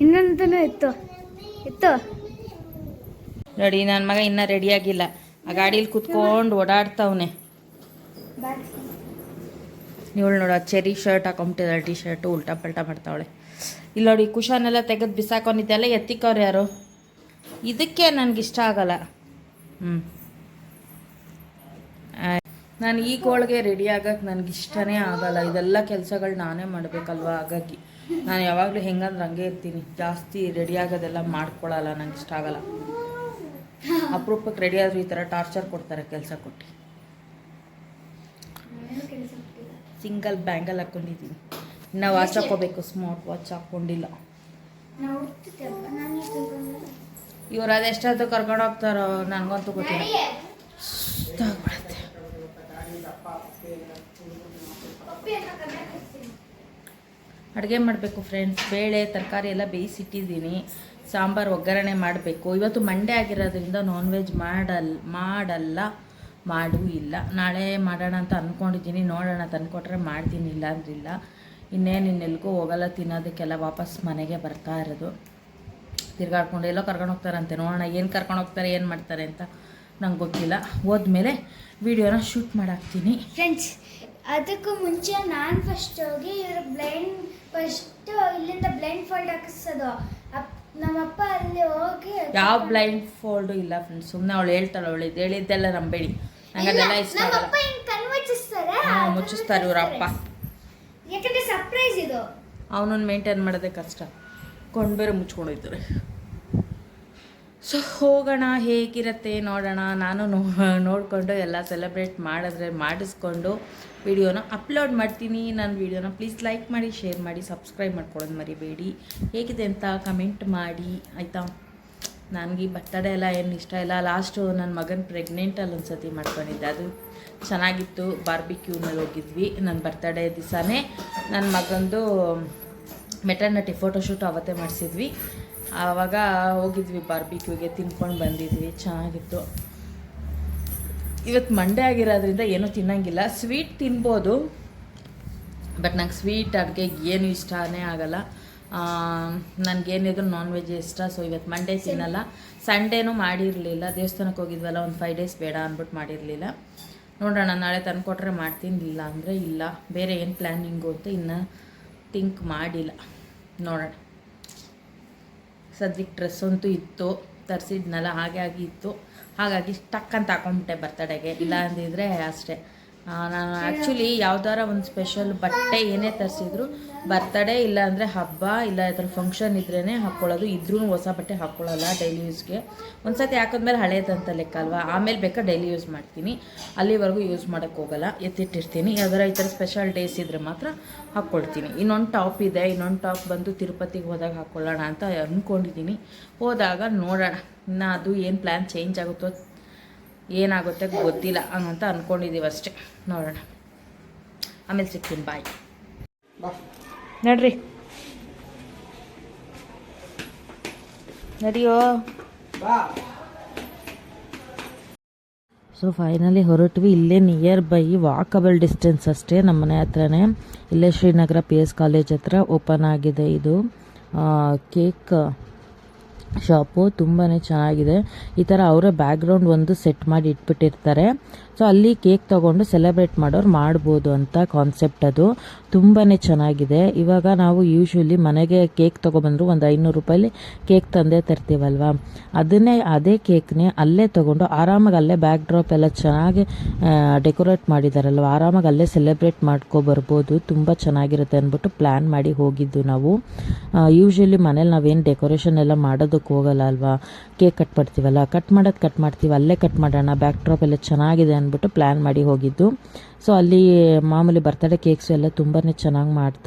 ಇನ್ನೊಂದೂ ಇತ್ತು ನೋಡಿ. ನನ್ನ ಮಗ ಇನ್ನೂ ರೆಡಿಯಾಗಿಲ್ಲ. ಆ ಗಾಡೀಲಿ ಕುತ್ಕೊಂಡು ಓಡಾಡ್ತಾವನೆ. ಇವಳು ನೋಡ ಚೆರಿ ಶರ್ಟ್ ಹಾಕೊಂಬಿಟ್ಟಿದ್ದಾಳೆ, ಟಿ ಶರ್ಟು ಉಲ್ಟಾ ಪಲ್ಟಾ ಮಾಡ್ತಾವಳೆ. ಇಲ್ಲಿ ನೋಡಿ ಕುಶನೆಲ್ಲ ತೆಗೆದು ಬಿಸಾಕೊಂಡಿದ್ದೆಲ್ಲ ಎತ್ತಿಕ್ಕವ್ರು ಯಾರು. ಇದಕ್ಕೆ ನನಗಿಷ್ಟ ಆಗಲ್ಲ. ನಾನು ಈ ಗೋಳಿಗೆ ರೆಡಿ ಆಗಕ್ಕೆ ನನಗಿಷ್ಟನೇ ಆಗಲ್ಲ. ಇದೆಲ್ಲ ಕೆಲಸಗಳು ನಾನೇ ಮಾಡಬೇಕಲ್ವ. ಹಾಗಾಗಿ ನಾನು ಯಾವಾಗಲೂ ಹೆಂಗಂದ್ರೆ ಹಂಗೆ ಇರ್ತೀನಿ. ಜಾಸ್ತಿ ರೆಡಿ ಆಗೋದೆಲ್ಲ ಮಾಡ್ಕೊಳ್ಳಲ್ಲ, ನಂಗೆ ಇಷ್ಟ ಆಗಲ್ಲ. ಅಪರೂಪಕ್ಕೆ ರೆಡಿ ಆದರೂ ಈ ಥರ ಟಾರ್ಚರ್ ಕೊಡ್ತಾರೆ ಕೆಲಸ ಕೊಟ್ಟು. ಸಿಂಗಲ್ ಬ್ಯಾಂಗಲ್ ಹಾಕ್ಕೊಂಡಿದ್ದೀನಿ. ಇನ್ನು ವಾಚ್ ಹಾಕ್ಕೋಬೇಕು, ಸ್ಮಾರ್ಟ್ ವಾಚ್ ಹಾಕ್ಕೊಂಡಿಲ್ಲ. ಇವ್ರು ಅದೆಷ್ಟಾದ್ರು ಕರ್ಕೊಂಡು ಹೋಗ್ತಾರೋ ನನಗಂತೂ ಗೊತ್ತಿಲ್ಲ. ಸುಸ್ತಾಗ್ಬಿಡುತ್ತೆ. ಅಡುಗೆ ಮಾಡಬೇಕು ಫ್ರೆಂಡ್ಸ್. ಬೇಳೆ ತರಕಾರಿ ಎಲ್ಲ ಬೇಯಿಸಿಟ್ಟಿದ್ದೀನಿ. ಸಾಂಬಾರು ಒಗ್ಗರಣೆ ಮಾಡಬೇಕು. ಇವತ್ತು ಮಂಡೇ ಆಗಿರೋದ್ರಿಂದ ನಾನ್ ವೆಜ್ ಮಾಡಲ್ಲ ಮಾಡೂ ಇಲ್ಲ. ನಾಳೆ ಮಾಡೋಣ ಅಂತ ಅಂದ್ಕೊಂಡಿದ್ದೀನಿ. ನೋಡೋಣ, ತಂದುಕೊಟ್ರೆ ಮಾಡ್ತೀನಿ, ಇಲ್ಲ ಅಂದ್ರಿಲ್ಲ. ಇನ್ನೆಲ್ಗೂ ಹೋಗಲ್ಲ, ತಿನ್ನೋದಕ್ಕೆಲ್ಲ ವಾಪಸ್ ಮನೆಗೆ ಬರ್ತಾ ಇರೋದು. ತಿರ್ಗಾಡ್ಕೊಂಡು ಎಲ್ಲೋ ಕರ್ಕೊಂಡು ಹೋಗ್ತಾರಂತೆ. ನೋಡೋಣ ಏನು ಕರ್ಕೊಂಡು ಹೋಗ್ತಾರೆ, ಏನು ಮಾಡ್ತಾರೆ ಅಂತ ನಂಗೆ ಗೊತ್ತಿಲ್ಲ. ಹೋದ್ಮೇಲೆ ವೀಡಿಯೋನ ಶೂಟ್ ಮಾಡಾಕ್ತೀನಿ ಫ್ರೆಂಡ್ಸ್. ಅದಕ್ಕೂ ಮುಂಚೆ ನಾನು ಫಸ್ಟ್ ಹೋಗಿ ಇಲ್ಲಿಂದ ಬ್ಲೈಂಡ್ ಫೋಲ್ಡ್ ಹಾಕಿಸೋದು. ನಮ್ಮಪ್ಪ ಅಲ್ಲಿ ಹೋಗಿ ಯಾವ ಬ್ಲೈಂಡ್ ಫೋಲ್ಡು ಇಲ್ಲ ಫ್ರೆಂಡ್ಸ್. ಸುಮ್ಮನೆ ಅವಳು ಹೇಳ್ತಾಳೆ, ಅವಳು ಇದು ಹೇಳಿದ್ದೆಲ್ಲ ನಂಬೇಡಿ. ನಂಗೆ ಅದೆಲ್ಲ ಇಷ್ಟ ಆಗಲ್ಲ. ಮುಚ್ಚಿಸ್ತಾರೆ ಇವರಪ್ಪ, ಯಾಕಂದ್ರೆ ಸರ್ಪ್ರೈಸ್ ಇದು. ಅವನನ್ನು ಮೇಂಟೈನ್ ಮಾಡೋದೇ ಕಷ್ಟ. ಕೊಂಡು ಬೇರೆ ಮುಚ್ಕೊಂಡೋಯ್ತಾರೆ. ಸೊ ಹೋಗೋಣ, ಹೇಗಿರುತ್ತೆ ನೋಡೋಣ. ನಾನು ನೋಡಿಕೊಂಡು ಎಲ್ಲ ಸೆಲೆಬ್ರೇಟ್ ಮಾಡಿಸ್ಕೊಂಡು ವಿಡಿಯೋನ ಅಪ್ಲೋಡ್ ಮಾಡ್ತೀನಿ. ನನ್ನ ವಿಡಿಯೋನ ಪ್ಲೀಸ್ ಲೈಕ್ ಮಾಡಿ, ಶೇರ್ ಮಾಡಿ, ಸಬ್ಸ್ಕ್ರೈಬ್ ಮಾಡ್ಕೊಳ್ಳೋದು ಮರಿಬೇಡಿ. ಹೇಗಿದೆ ಅಂತ ಕಮೆಂಟ್ ಮಾಡಿ ಆಯಿತಾ. ನನಗೆ ಈ ಬರ್ತಡೇ ಎಲ್ಲ ಏನು ಇಷ್ಟ ಇಲ್ಲ. ಲಾಸ್ಟು ನನ್ನ ಮಗನ ಪ್ರೆಗ್ನೆಂಟಲ್ಲಿ ಒಂದು ಸತಿ ಮಾಡ್ಕೊಂಡಿದ್ದೆ, ಅದು ಚೆನ್ನಾಗಿತ್ತು. ಬಾರ್ಬಿಕ್ಯೂನಲ್ಲಿ ಹೋಗಿದ್ವಿ ನನ್ನ ಬರ್ತಡೇ ದಿವಸನೇ. ನನ್ನ ಮಗಂದು ಮೆಟರ್ನಿಟಿ ಫೋಟೋಶೂಟ್ ಅವತ್ತೇ ಮಾಡಿಸಿದ್ವಿ. ಆವಾಗ ಹೋಗಿದ್ವಿ ಬಾರ್ಬಿಕ್ಯೂಗೆ, ತಿನ್ಕೊಂಡು ಬಂದಿದ್ವಿ, ಚೆನ್ನಾಗಿತ್ತು. ಇವತ್ತು ಮಂಡೇ ಆಗಿರೋದ್ರಿಂದ ಏನೂ ತಿನ್ನೋಂಗಿಲ್ಲ. ಸ್ವೀಟ್ ತಿನ್ಬೋದು, ಬಟ್ ನಂಗೆ ಸ್ವೀಟ್ ಅಡುಗೆ ಏನು ಇಷ್ಟನೇ ಆಗಲ್ಲ. ನನಗೇನಿದ್ರು ನಾನ್ ವೆಜ್ ಇಷ್ಟ. ಸೊ ಇವತ್ತು ಮಂಡೇ ತಿನ್ನಲ್ಲ. ಸಂಡೇನೂ ಮಾಡಿರಲಿಲ್ಲ, ದೇವಸ್ಥಾನಕ್ಕೆ ಹೋಗಿದ್ವಲ್ಲ, ಒಂದು 5 days ಬೇಡ ಅಂದ್ಬಿಟ್ಟು ಮಾಡಿರಲಿಲ್ಲ. ನೋಡೋಣ, ನಾಳೆ ತಂದುಕೊಟ್ರೆ ಮಾಡ್ತೀನಿ, ಇಲ್ಲ ಅಂದರೆ ಇಲ್ಲ. ಬೇರೆ ಏನು ಪ್ಲ್ಯಾನಿಂಗು ಅಂತ ಇನ್ನೂ ಥಿಂಕ್ ಮಾಡಿಲ್ಲ, ನೋಡೋಣ. ಸದ್ಯಕ್ಕೆ ಡ್ರೆಸ್ ಅಂತೂ ಇತ್ತು, ತರಿಸಿದ್ನಲ್ಲ ಹಾಗೆ ಇತ್ತು. ಹಾಗಾಗಿ ಟಕ್ ಅಂತ ಹಾಕೊಂಡ್ಬಿಟ್ಟೆ ಬರ್ತಡೆಗೆ. ಇಲ್ಲ ಅಂದಿದ್ರೆ ಅಷ್ಟೇ. ನಾನು ಆ್ಯಕ್ಚುಲಿ ಯಾವ್ದಾರ ಒಂದು ಸ್ಪೆಷಲ್ ಬಟ್ಟೆ ಏನೇ ತರಿಸಿದ್ರು ಬರ್ತಡೇ ಇಲ್ಲ ಅಂದರೆ ಹಬ್ಬ ಇಲ್ಲ ಈ ಥರ ಫಂಕ್ಷನ್ ಇದ್ರೇ ಹಾಕ್ಕೊಳ್ಳೋದು. ಇದ್ರೂ ಹೊಸ ಬಟ್ಟೆ ಹಾಕ್ಕೊಳ್ಳಲ್ಲ ಡೈಲಿ ಯೂಸ್ಗೆ. ಒಂದು ಸತಿ ಹಾಕಿದ್ಮೇಲೆ ಹಳೇದಂತ ಲೆಕ್ಕ ಅಲ್ವಾ. ಆಮೇಲೆ ಬೇಕಾ ಡೈಲಿ ಯೂಸ್ ಮಾಡ್ತೀನಿ, ಅಲ್ಲಿವರೆಗೂ ಯೂಸ್ ಮಾಡೋಕ್ಕೆ ಹೋಗಲ್ಲ, ಎತ್ತಿಟ್ಟಿರ್ತೀನಿ. ಯಾವ್ದಾರ ಈ ಥರ ಸ್ಪೆಷಲ್ ಡೇಸ್ ಇದ್ದರೆ ಮಾತ್ರ ಹಾಕ್ಕೊಳ್ತೀನಿ. ಇನ್ನೊಂದು ಟಾಪ್ ಇದೆ, ಇನ್ನೊಂದು ಟಾಪ್ ಬಂದು ತಿರುಪತಿಗೆ ಹೋದಾಗ ಹಾಕ್ಕೊಳ್ಳೋಣ ಅಂತ ಅಂದ್ಕೊಂಡಿದ್ದೀನಿ. ಹೋದಾಗ ನೋಡೋಣ. ಇನ್ನು ಅದು ಏನು ಪ್ಲ್ಯಾನ್ ಚೇಂಜ್ ಆಗುತ್ತೋ ಏನಾಗುತ್ತೆ ಗೊತ್ತಿಲ್ಲ ಹಂಗಂತ ಅಂದ್ಕೊಂಡಿದ್ದೀವಿ ಅಷ್ಟೇ. ನೋಡೋಣ, ಆಮೇಲೆ ಸಿಗ್ತೀನಿ. ಬಾಯ್. ನಡ್ರಿ ನಡಿಯೋ. ಸೊ ಫೈನಲಿ ಹೊರಟ್ವಿ. ಇಲ್ಲೇ ನಿಯರ್ ಬೈ ವಾಕಬಲ್ ಡಿಸ್ಟೆನ್ಸ್ ಅಷ್ಟೇ, ನಮ್ಮ ಮನೆ ಹತ್ರನೇ. ಇಲ್ಲೇ ಶ್ರೀನಗರ PS ಕಾಲೇಜ್ ಹತ್ರ ಓಪನ್ ಆಗಿದೆ ಇದು ಕೇಕ್ ಶಾಪು. ತುಂಬಾ ಚೆನ್ನಾಗಿದೆ. ಈ ಥರ ಅವರೇ ಬ್ಯಾಕ್ಗ್ರೌಂಡ್ ಒಂದು ಸೆಟ್ ಮಾಡಿ ಇಟ್ಬಿಟ್ಟಿರ್ತಾರೆ. ಸೊ ಅಲ್ಲಿ ಕೇಕ್ ತೊಗೊಂಡು ಸೆಲೆಬ್ರೇಟ್ ಮಾಡೋರು ಮಾಡ್ಬೋದು ಅಂತ ಕಾನ್ಸೆಪ್ಟ್. ಅದು ತುಂಬಾ ಚೆನ್ನಾಗಿದೆ. ಇವಾಗ ನಾವು ಯೂಶ್ವಲಿ ಮನೆಗೆ ಕೇಕ್ ತೊಗೊಬಂದ್ರು ಒಂದು 500 ರೂಪಾಯಲ್ಲಿ ಕೇಕ್ ತಂದೇ ತರ್ತೀವಲ್ವ, ಅದೇ ಕೇಕ್ನೇ ಅಲ್ಲೇ ತೊಗೊಂಡು ಆರಾಮಾಗಿ ಅಲ್ಲೇ ಬ್ಯಾಕ್ ಡ್ರಾಪ್ ಎಲ್ಲ ಚೆನ್ನಾಗಿ ಡೆಕೋರೇಟ್ ಮಾಡಿದಾರಲ್ವ, ಆರಾಮಾಗಿ ಅಲ್ಲೇ ಸೆಲೆಬ್ರೇಟ್ ಮಾಡ್ಕೊಬರ್ಬೋದು. ತುಂಬ ಚೆನ್ನಾಗಿರುತ್ತೆ ಅಂದ್ಬಿಟ್ಟು ಪ್ಲ್ಯಾನ್ ಮಾಡಿ ಹೋಗಿದ್ದು ನಾವು. ಯೂಶ್ವಲಿ ಮನೇಲಿ ನಾವೇನು ಡೆಕೋರೇಷನ್ ಎಲ್ಲ ಮಾಡೋದಕ್ಕೆ ಹೋಗಲ್ಲ ಅಲ್ವಾ. ಕೇಕ್ ಕಟ್ ಮಾಡ್ತೀವಿ, ಅಲ್ಲೇ ಕಟ್ ಮಾಡೋಣ, ಬ್ಯಾಕ್ ಡ್ರಾಪ್ ಎಲ್ಲ ಚೆನ್ನಾಗಿದೆ ಅಂದ್ಬಿಟ್ಟು ಪ್ಲ್ಯಾನ್ ಮಾಡಿ ಹೋಗಿದ್ದು. ಸೊ ಅಲ್ಲಿ ಮಾಮೂಲಿ ಬರ್ತಡೇ ಕೇಕ್ಸು ಎಲ್ಲ ತುಂಬಾ ಚೆನ್ನಾಗಿ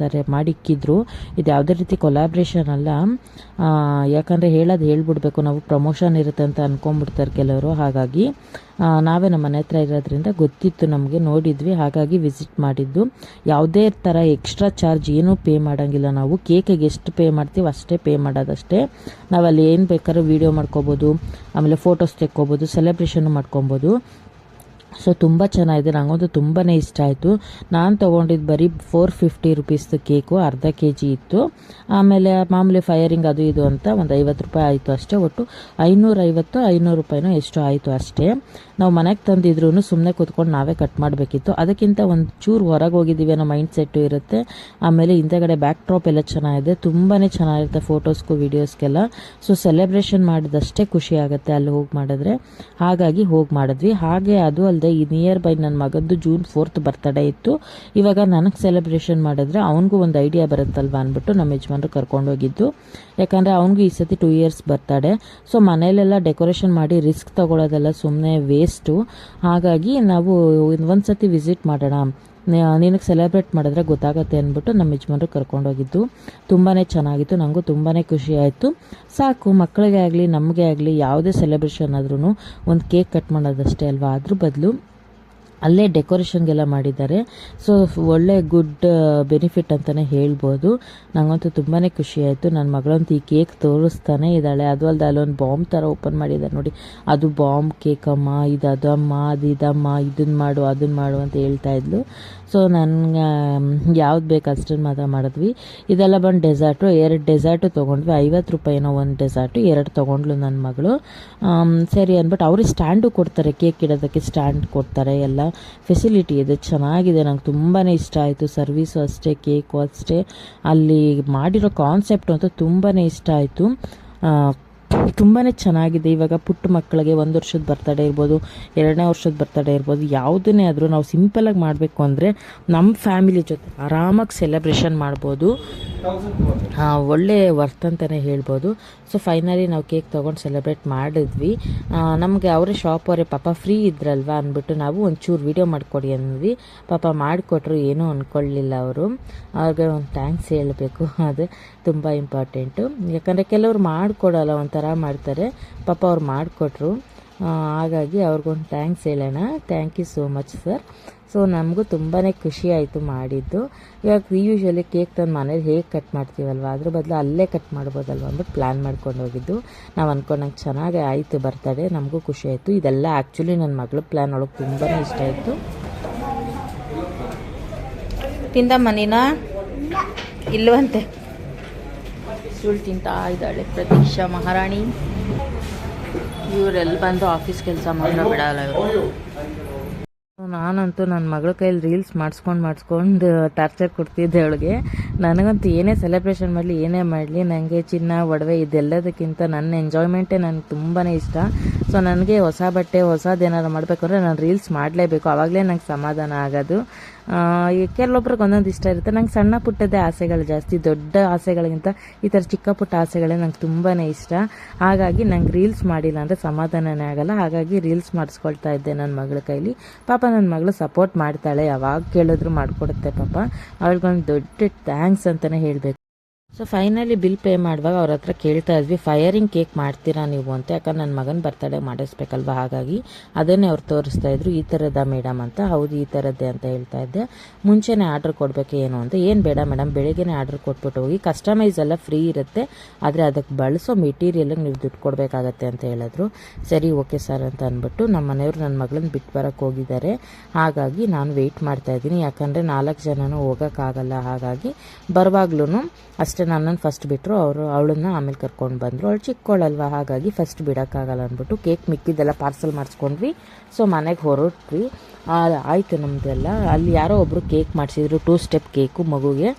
ಮಾಡಿಕ್ಕಿದ್ರು. ಇದು ಯಾವುದೇ ರೀತಿ ಕೊಲಾಬ್ರೇಷನ್ ಅಲ್ಲ, ಯಾಕಂದರೆ ಹೇಳ್ಬಿಡ್ಬೇಕು ನಾವು, ಪ್ರಮೋಷನ್ ಇರುತ್ತೆ ಅಂತ ಅಂದ್ಕೊಂಡ್ಬಿಡ್ತಾರೆ ಕೆಲವರು. ಹಾಗಾಗಿ ನಾವೇ ನಮ್ಮ ಮನೆ ಹತ್ರ ಇರೋದ್ರಿಂದ ಗೊತ್ತಿತ್ತು ನಮಗೆ, ನೋಡಿದ್ವಿ, ಹಾಗಾಗಿ ವಿಸಿಟ್ ಮಾಡಿದ್ದು. ಯಾವುದೇ ಥರ ಎಕ್ಸ್ಟ್ರಾ ಚಾರ್ಜ್ ಏನೂ ಪೇ ಮಾಡೋಂಗಿಲ್ಲ ನಾವು. ಕೇಕಿಗೆ ಎಷ್ಟು ಪೇ ಮಾಡ್ತೀವಿ ಅಷ್ಟೇ ಪೇ ಮಾಡೋದಷ್ಟೇ. ನಾವಲ್ಲಿ ಏನು ಬೇಕಾದ್ರೂ ವೀಡಿಯೋ ಮಾಡ್ಕೊಬೋದು, ಆಮೇಲೆ ಫೋಟೋಸ್ ತೆಕ್ಕೊಬೋದು, ಸೆಲೆಬ್ರೇಷನ್ ಮಾಡ್ಕೊಬೋದು. ಸೊ ತುಂಬ ಚೆನ್ನಾಗಿದೆ, ನನಗಂತೂ ತುಂಬಾ ಇಷ್ಟ ಆಯಿತು. ನಾನು ತೊಗೊಂಡಿದ್ದು ಬರೀ 450 ರುಪೀಸ್ದು ಕೇಕು, ಅರ್ಧ kg ಇತ್ತು. ಆಮೇಲೆ ಮಾಮೂಲಿ ಫೈರಿಂಗ್ ಅದು ಇದು ಅಂತ ಒಂದು 50 ರೂಪಾಯಿ ಆಯಿತು ಅಷ್ಟೇ. ಒಟ್ಟು 550 ರೂಪಾಯಿನೋ ಎಷ್ಟು ಆಯಿತು ಅಷ್ಟೇ. ನಾವು ಮನೆಗೆ ತಂದಿದ್ರು ಸುಮ್ಮನೆ ಕೂತ್ಕೊಂಡು ನಾವೇ ಕಟ್ ಮಾಡಬೇಕಿತ್ತು. ಅದಕ್ಕಿಂತ ಒಂದು ಚೂರು ಹೊರಗೆ ಹೋಗಿದ್ದೀವಿ ಅನ್ನೋ ಮೈಂಡ್ ಸೆಟ್ಟು ಇರುತ್ತೆ. ಆಮೇಲೆ ಹಿಂದೆಗಡೆ ಬ್ಯಾಕ್ ಡ್ರಾಪ್ ಎಲ್ಲ ಚೆನ್ನಾಗಿದೆ, ತುಂಬಾ ಚೆನ್ನಾಗಿರುತ್ತೆ ಫೋಟೋಸ್ಗೂ ವೀಡಿಯೋಸ್ಗೆಲ್ಲ. ಸೊ ಸೆಲೆಬ್ರೇಷನ್ ಮಾಡಿದಷ್ಟೇ ಖುಷಿ ಆಗುತ್ತೆ ಅಲ್ಲಿ ಹೋಗಿ ಮಾಡಿದ್ರೆ, ಹಾಗಾಗಿ ಹೋಗಿ ಮಾಡಿದ್ವಿ. ಹಾಗೆ ಅದು ಅಲ್ಲದೆ ಈ ನಿಯರ್ ಬೈ ನನ್ನ ಮಗಂದು June 4th ಬರ್ತಡೇ ಇತ್ತು. ಇವಾಗ ನನಗೆ ಸೆಲೆಬ್ರೇಷನ್ ಮಾಡಿದ್ರೆ ಅವನಿಗೂ ಒಂದು ಐಡಿಯಾ ಬರುತ್ತಲ್ವ ಅಂದ್ಬಿಟ್ಟು ನಮ್ಮ ಯಜಮಾನ್ರು ಕರ್ಕೊಂಡೋಗಿದ್ದು. ಯಾಕಂದರೆ ಅವನಿಗೂ ಈ ಸತಿ 2 years ಬರ್ತಡೇ. ಸೊ ಮನೇಲೆಲ್ಲ ಡೆಕೋರೇಷನ್ ಮಾಡಿ ರಿಸ್ಕ್ ತೊಗೊಳೋದೆಲ್ಲ ಸುಮ್ಮನೆ ವೇಸ್ಟು. ಹಾಗಾಗಿ ನಾವು ಒಂದು ಸತಿ ವಿಸಿಟ್ ಮಾಡೋಣ, ನಿನಗೆ ಸೆಲೆಬ್ರೇಟ್ ಮಾಡಿದ್ರೆ ಗೊತ್ತಾಗುತ್ತೆ ಅಂದ್ಬಿಟ್ಟು ನಮ್ಮ ಯಜಮಾನ್ರು ಕರ್ಕೊಂಡೋಗಿದ್ದು. ತುಂಬಾ ಚೆನ್ನಾಗಿತ್ತು, ನನಗೂ ತುಂಬಾ ಖುಷಿ ಆಯಿತು. ಸಾಕು, ಮಕ್ಕಳಿಗೆ ಆಗಲಿ ನಮಗೆ ಆಗಲಿ ಯಾವುದೇ ಸೆಲೆಬ್ರೇಷನ್ ಆದ್ರೂ ಒಂದು ಕೇಕ್ ಕಟ್ ಮಾಡೋದಷ್ಟೇ ಅಲ್ವಾ. ಅದ್ರ ಬದಲು ಅಲ್ಲೇ ಡೆಕೋರೇಷನ್ಗೆಲ್ಲ ಮಾಡಿದ್ದಾರೆ. ಸೊ ಒಳ್ಳೆ ಗುಡ್ ಬೆನಿಫಿಟ್ ಅಂತಲೇ ಹೇಳ್ಬೋದು. ನನಗಂತೂ ತುಂಬಾ ಖುಷಿ ಆಯಿತು. ನನ್ನ ಮಗಳಂತೂ ಈ ಕೇಕ್ ತೋರಿಸ್ತಾನೆ ಇದ್ದಾಳೆ. ಅದು ಅಲ್ಲದೆ ಅಲ್ಲೊಂದು ಬಾಂಬ್ ಥರ ಓಪನ್ ಮಾಡಿದ್ದಾರೆ ನೋಡಿ, ಅದು ಬಾಂಬ್ ಕೇಕ್ ಅಮ್ಮ, ಇದು ಅದಮ್ಮ, ಅದು ಇದಮ್ಮ, ಇದನ್ನು ಮಾಡು ಅದನ್ನು ಮಾಡು ಅಂತ ಹೇಳ್ತಾ ಇದ್ಲು. ಸೊ ನನಗೆ ಯಾವ್ದು ಬೇಕು ಅಷ್ಟನ್ನು ಮಾತ್ರ ಮಾಡಿದ್ವಿ. ಇದೆಲ್ಲ ಬಂದು ಡೆಸರ್ಟು, 2 ಡೆಸರ್ಟು ತೊಗೊಂಡ್ವಿ. 50 ರೂಪಾಯಿನೋ ಒಂದು ಡೆಸರ್ಟು, 2 ತೊಗೊಂಡ್ಲು ನನ್ನ ಮಗಳು. ಸರಿ ಅಂದ್ಬಿಟ್ಟು ಅವ್ರಿಗೆ ಸ್ಟ್ಯಾಂಡು ಕೊಡ್ತಾರೆ, ಕೇಕ್ ಇಡೋದಕ್ಕೆ ಸ್ಟ್ಯಾಂಡ್ ಕೊಡ್ತಾರೆ, ಎಲ್ಲ ಫೆಸಿಲಿಟಿ ಇದೆ, ಚೆನ್ನಾಗಿದೆ. ನಂಗೆ ತುಂಬಾ ಇಷ್ಟ ಆಯಿತು. ಸರ್ವಿಸು ಅಷ್ಟೇ, ಕೇಕು ಅಷ್ಟೇ, ಅಲ್ಲಿ ಮಾಡಿರೋ ಕಾನ್ಸೆಪ್ಟ್ ಅಂತೂ ತುಂಬಾ ಇಷ್ಟ ಆಯಿತು. ತುಂಬಾ ಚೆನ್ನಾಗಿದೆ. ಇವಾಗ ಪುಟ್ಟ ಮಕ್ಕಳಿಗೆ 1 ವರ್ಷದ ಬರ್ತಡೇ ಇರ್ಬೋದು, 2ನೇ ವರ್ಷದ ಬರ್ತಡೇ ಇರ್ಬೋದು, ಯಾವುದನ್ನೇ ಆದರೂ ನಾವು ಸಿಂಪಲಾಗಿ ಮಾಡಬೇಕು ಅಂದರೆ ನಮ್ಮ ಫ್ಯಾಮಿಲಿ ಜೊತೆ ಆರಾಮಾಗಿ ಸೆಲೆಬ್ರೇಷನ್ ಮಾಡ್ಬೋದು. ಒಳ್ಳೆ ವರ್ತ್ ಅಂತಲೇ ಹೇಳ್ಬೋದು. ಸೊ ಫೈನಲಿ ನಾವು ಕೇಕ್ ತೊಗೊಂಡು ಸೆಲೆಬ್ರೇಟ್ ಮಾಡಿದ್ವಿ. ನಮಗೆ ಅವರೇ ಶಾಪ್ ಅವರೇ ಪಾಪ ಫ್ರೀ ಇದ್ರಲ್ವ ಅಂದ್ಬಿಟ್ಟು ನಾವು ಒಂಚೂರು ವೀಡಿಯೋ ಮಾಡಿಕೊಡಿ ಅಂದ್ವಿ. ಪಾಪ ಮಾಡಿಕೊಟ್ರು, ಏನೂ ಅಂದ್ಕೊಳ್ಳಿಲ್ಲ ಅವರು. ಅವ್ರಿಗೆ ಒಂದು ಥ್ಯಾಂಕ್ಸ್ ಹೇಳಬೇಕು, ಅದು ತುಂಬ ಇಂಪಾರ್ಟೆಂಟು. ಯಾಕಂದರೆ ಕೆಲವರು ಮಾಡಿಕೊಡಲ್ಲ, ಒಂಥರ ಮಾಡ್ತಾರೆ. ಪಾಪ ಅವ್ರು ಮಾಡಿಕೊಟ್ರು, ಹಾಗಾಗಿ ಅವ್ರಿಗೊಂದು ಥ್ಯಾಂಕ್ಸ್ ಹೇಳೋಣ. Thank you so much sir. So ನಮಗೂ ತುಂಬಾ ಖುಷಿ ಆಯಿತು ಮಾಡಿದ್ದು. ಇವಾಗ ಯೂಶ್ವಲಿ ಕೇಕ್ ತಂದು ಮನೇಲಿ ಹೇಗೆ ಕಟ್ ಮಾಡ್ತೀವಲ್ವ, ಅದ್ರ ಬದಲು ಅಲ್ಲೇ ಕಟ್ ಮಾಡ್ಬೋದಲ್ವ ಅಂದ್ಬಿಟ್ಟು ಪ್ಲ್ಯಾನ್ ಮಾಡ್ಕೊಂಡು ಹೋಗಿದ್ದು. ನಾವು ಅಂದ್ಕೊಂಡಂಗೆ ಚೆನ್ನಾಗೇ ಆಯಿತು ಬರ್ತಡೇ, ನಮಗೂ ಖುಷಿ ಆಯಿತು. ಇದೆಲ್ಲ ಆ್ಯಕ್ಚುಲಿ ನನ್ನ ಮಗಳ ಪ್ಲ್ಯಾನ್ ಒಳಗೆ ತುಂಬಾ ಇಷ್ಟ ಆಯಿತು. ತಿಂದಮ್ಮ ನೀನಾ? ಇಲ್ಲವಂತೆ, ಸುಳ್ಳು ತಿಂತಾ ಇದ್ದಾಳೆ ಪ್ರತೀಕ್ಷಾ ಮಹಾರಾಣಿ. ಇವರೆಲ್ಲಿ ಬಂದು ಆಫೀಸ್ ಕೆಲಸ ಮಾತ್ರ ಬಿಡಲ್ಲ ಇವರು. ನಾನಂತೂ ನನ್ನ ಮಗಳ ಕೈಯಲ್ಲಿ ರೀಲ್ಸ್ ಮಾಡಿಸ್ಕೊಂಡು ಟಾರ್ಚರ್ ಕೊಡ್ತಿದ್ದೆ ಅವಳಿಗೆ. ನನಗಂತೂ ಏನೇ ಸೆಲೆಬ್ರೇಷನ್ ಮಾಡಲಿ, ಏನೇ ಮಾಡಲಿ, ನನಗೆ ಚಿನ್ನ ಒಡವೆ ಇದೆಲ್ಲದಕ್ಕಿಂತ ನನ್ನ ಎಂಜಾಯ್ಮೆಂಟೇ ನನಗೆ ತುಂಬಾ ಇಷ್ಟ. ಸೊ ನನಗೆ ಹೊಸ ಬಟ್ಟೆ ಹೊಸದೇನಾದ್ರು ಮಾಡಬೇಕು ಅಂದರೆ ನಾನು ರೀಲ್ಸ್ ಮಾಡಲೇಬೇಕು, ಆವಾಗಲೇ ನಂಗೆ ಸಮಾಧಾನ ಆಗೋದು. ಕೆಲವೊಬ್ರಿಗೆ ಒಂದೊಂದು ಇಷ್ಟ ಇರುತ್ತೆ. ನಂಗೆ ಸಣ್ಣ ಪುಟ್ಟದ್ದೇ ಆಸೆಗಳು ಜಾಸ್ತಿ, ದೊಡ್ಡ ಆಸೆಗಳಿಗಿಂತ ಈ ಥರ ಚಿಕ್ಕ ಪುಟ್ಟ ಆಸೆಗಳೇ ನಂಗೆ ತುಂಬಾ ಇಷ್ಟ. ಹಾಗಾಗಿ ನಂಗೆ ರೀಲ್ಸ್ ಮಾಡಿಲ್ಲ ಅಂದರೆ ಸಮಾಧಾನನೇ ಆಗಲ್ಲ. ಹಾಗಾಗಿ ರೀಲ್ಸ್ ಮಾಡಿಸ್ಕೊಳ್ತಾ ಇದ್ದೆ ನನ್ನ ಮಗಳ ಕೈಲಿ. ಪಾಪ ನನ್ನ ಮಗಳು ಸಪೋರ್ಟ್ ಮಾಡ್ತಾಳೆ, ಯಾವಾಗ ಕೇಳಿದ್ರು ಮಾಡಿಕೊಡುತ್ತೆ. ಪಾಪ ಅವಳಿಗೊಂದು ದೊಡ್ಡ ಥ್ಯಾಂಕ್ಸ್ ಅಂತಲೇ ಹೇಳಬೇಕು. ಸೊ ಫೈನಲಿ ಬಿಲ್ ಪೇ ಮಾಡುವಾಗ ಅವ್ರ ಹತ್ರ ಕೇಳ್ತಾ ಇದ್ವಿ, ಫೈರಿಂಗ್ ಕೇಕ್ ಮಾಡ್ತೀರಾ ನೀವು ಅಂತ. ಯಾಕಂದ್ರೆ ನನ್ನ ಮಗನ ಬರ್ತಡೇ ಮಾಡಿಸ್ಬೇಕಲ್ವ, ಹಾಗಾಗಿ ಅದನ್ನೇ ಅವ್ರು ತೋರಿಸ್ತಾ ಇದ್ರು. ಈ ಥರದ ಮೇಡಮ್ ಅಂತ. ಹೌದು ಈ ಥರದ್ದೇ ಅಂತ ಹೇಳ್ತಾ ಇದ್ದೆ. ಮುಂಚೆನೇ ಆರ್ಡ್ರ್ ಕೊಡಬೇಕು ಏನು ಅಂತ. ಏನು ಬೇಡ ಮೇಡಮ್, ಬೆಳಿಗ್ಗೆನೇ ಆರ್ಡ್ರ್ ಕೊಟ್ಬಿಟ್ಟು ಹೋಗಿ, ಕಸ್ಟಮೈಸ್ ಎಲ್ಲ ಫ್ರೀ ಇರುತ್ತೆ, ಆದರೆ ಅದಕ್ಕೆ ಬಳಸೋ ಮೆಟೀರಿಯಲ್ಗೆ ನೀವು ದುಡ್ಡು ಕೊಡಬೇಕಾಗತ್ತೆ ಅಂತ ಹೇಳಿದ್ರು. ಸರಿ ಓಕೆ ಸರ್ ಅಂತ ಅಂದ್ಬಿಟ್ಟು ನಮ್ಮ ಮನೆಯವರು ನನ್ನ ಮಗಳನ್ನ ಬಿಟ್ಟು ಬರೋಕ್ಕೆ ಹೋಗಿದ್ದಾರೆ. ಹಾಗಾಗಿ ನಾನು ವೆಯ್ಟ್ ಮಾಡ್ತಾ ಇದ್ದೀನಿ, ಯಾಕಂದರೆ 4 ಜನನೂ ಹೋಗೋಕ್ಕಾಗಲ್ಲ. ಹಾಗಾಗಿ ಬರುವಾಗ್ಲೂ ಅಷ್ಟೇ ನನ್ನನ್ನು ಫಸ್ಟ್ ಬಿಟ್ಟರು, ಅವಳನ್ನ ಆಮೇಲೆ ಕರ್ಕೊಂಡು ಬಂದರು. ಅವಳು ಚಿಕ್ಕವಳಲ್ವ, ಹಾಗಾಗಿ ಫಸ್ಟ್ ಬಿಡೋಕ್ಕಾಗಲ್ಲ ಅಂದ್ಬಿಟ್ಟು ಕೇಕ್ ಮಿಕ್ಕಿದ್ದೆಲ್ಲ ಪಾರ್ಸಲ್ ಮಾಡಿಸ್ಕೊಂಡ್ವಿ. ಸೊ ಮನೆಗೆ ಹೊರಟ್ವಿ. ಆಯಿತು ನಮ್ಮದೆಲ್ಲ. ಅಲ್ಲಿ ಯಾರೋ ಒಬ್ಬರು ಕೇಕ್ ಮಾಡಿಸಿದ್ರು, 2 ಸ್ಟೆಪ್ ಕೇಕು ಮಗುಗೆ.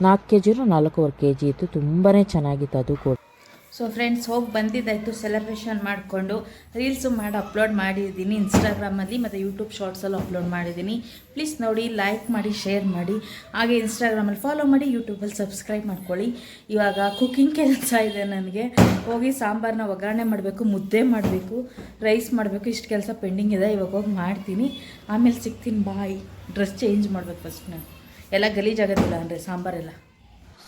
4 kg 4.25 kg ಇತ್ತು, ತುಂಬಾ ಚೆನ್ನಾಗಿತ್ತು ಅದು ಕೂಡ. ಸೊ ಫ್ರೆಂಡ್ಸ್, ಹೋಗಿ ಬಂದಿದ್ದಾಯಿತು, ಸೆಲೆಬ್ರೇಷನ್ ಮಾಡಿಕೊಂಡು ರೀಲ್ಸು ಮಾಡಿ ಅಪ್ಲೋಡ್ ಮಾಡಿದ್ದೀನಿ ಇನ್ಸ್ಟಾಗ್ರಾಮಲ್ಲಿ ಮತ್ತು ಯೂಟ್ಯೂಬ್ ಶಾರ್ಟ್ಸಲ್ಲೂ ಅಪ್ಲೋಡ್ ಮಾಡಿದ್ದೀನಿ. ಪ್ಲೀಸ್ ನೋಡಿ, ಲೈಕ್ ಮಾಡಿ, ಶೇರ್ ಮಾಡಿ, ಹಾಗೆ ಇನ್ಸ್ಟಾಗ್ರಾಮಲ್ಲಿ ಫಾಲೋ ಮಾಡಿ, ಯೂಟ್ಯೂಬಲ್ಲಿ ಸಬ್ಸ್ಕ್ರೈಬ್ ಮಾಡ್ಕೊಳ್ಳಿ. ಇವಾಗ ಕುಕ್ಕಿಂಗ್ ಕೆಲಸ ಇದೆ ನನಗೆ. ಹೋಗಿ ಸಾಂಬಾರನ್ನ ಒಗ್ಗರಣೆ ಮಾಡಬೇಕು, ಮುದ್ದೆ ಮಾಡಬೇಕು, ರೈಸ್ ಮಾಡಬೇಕು, ಇಷ್ಟು ಕೆಲಸ ಪೆಂಡಿಂಗ್ ಇದೆ. ಇವಾಗ ಹೋಗಿ ಮಾಡ್ತೀನಿ, ಆಮೇಲೆ ಸಿಗ್ತೀನಿ. ಬಾಯ್. ಡ್ರೆಸ್ ಚೇಂಜ್ ಮಾಡಬೇಕು ಫಸ್ಟ್. ನಾನು ಎಲ್ಲ ಗಲೀಜಾಗೋದಿಲ್ಲ ಅಂದರೆ ಸಾಂಬಾರೆಲ್ಲ.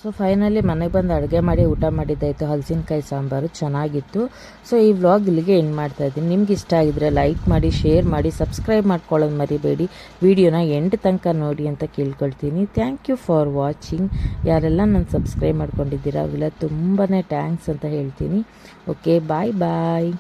ಸೊ ಫೈನಲಿ ಮನೆಗೆ ಬಂದು ಅಡುಗೆ ಮಾಡಿ ಊಟ ಮಾಡಿದ್ದಾಯಿತು. ಹಲಸಿನಕಾಯಿ ಸಾಂಬಾರು ಚೆನ್ನಾಗಿತ್ತು. ಸೊ ಈ ವ್ಲಾಗ್ ಇಲ್ಲಿಗೆ ಎಂಡ್ ಮಾಡ್ತಾಯಿದ್ದೀನಿ. ನಿಮ್ಗೆ ಇಷ್ಟ ಆಗಿದ್ರೆ ಲೈಕ್ ಮಾಡಿ, ಶೇರ್ ಮಾಡಿ, ಸಬ್ಸ್ಕ್ರೈಬ್ ಮಾಡ್ಕೊಳ್ಳೋದು ಮರಿಬೇಡಿ. ವಿಡಿಯೋನ ಎಂಡ್ ತನಕ ನೋಡಿ ಅಂತ ಕೇಳ್ಕೊಳ್ತೀನಿ. Thank you for watching. ಯಾರೆಲ್ಲ ನಾನು ಸಬ್ಸ್ಕ್ರೈಬ್ ಮಾಡ್ಕೊಂಡಿದ್ದೀರಾ ಅವೆಲ್ಲ ತುಂಬಾ ಥ್ಯಾಂಕ್ಸ್ ಅಂತ ಹೇಳ್ತೀನಿ. ಓಕೆ, ಬಾಯ್ ಬಾಯ್.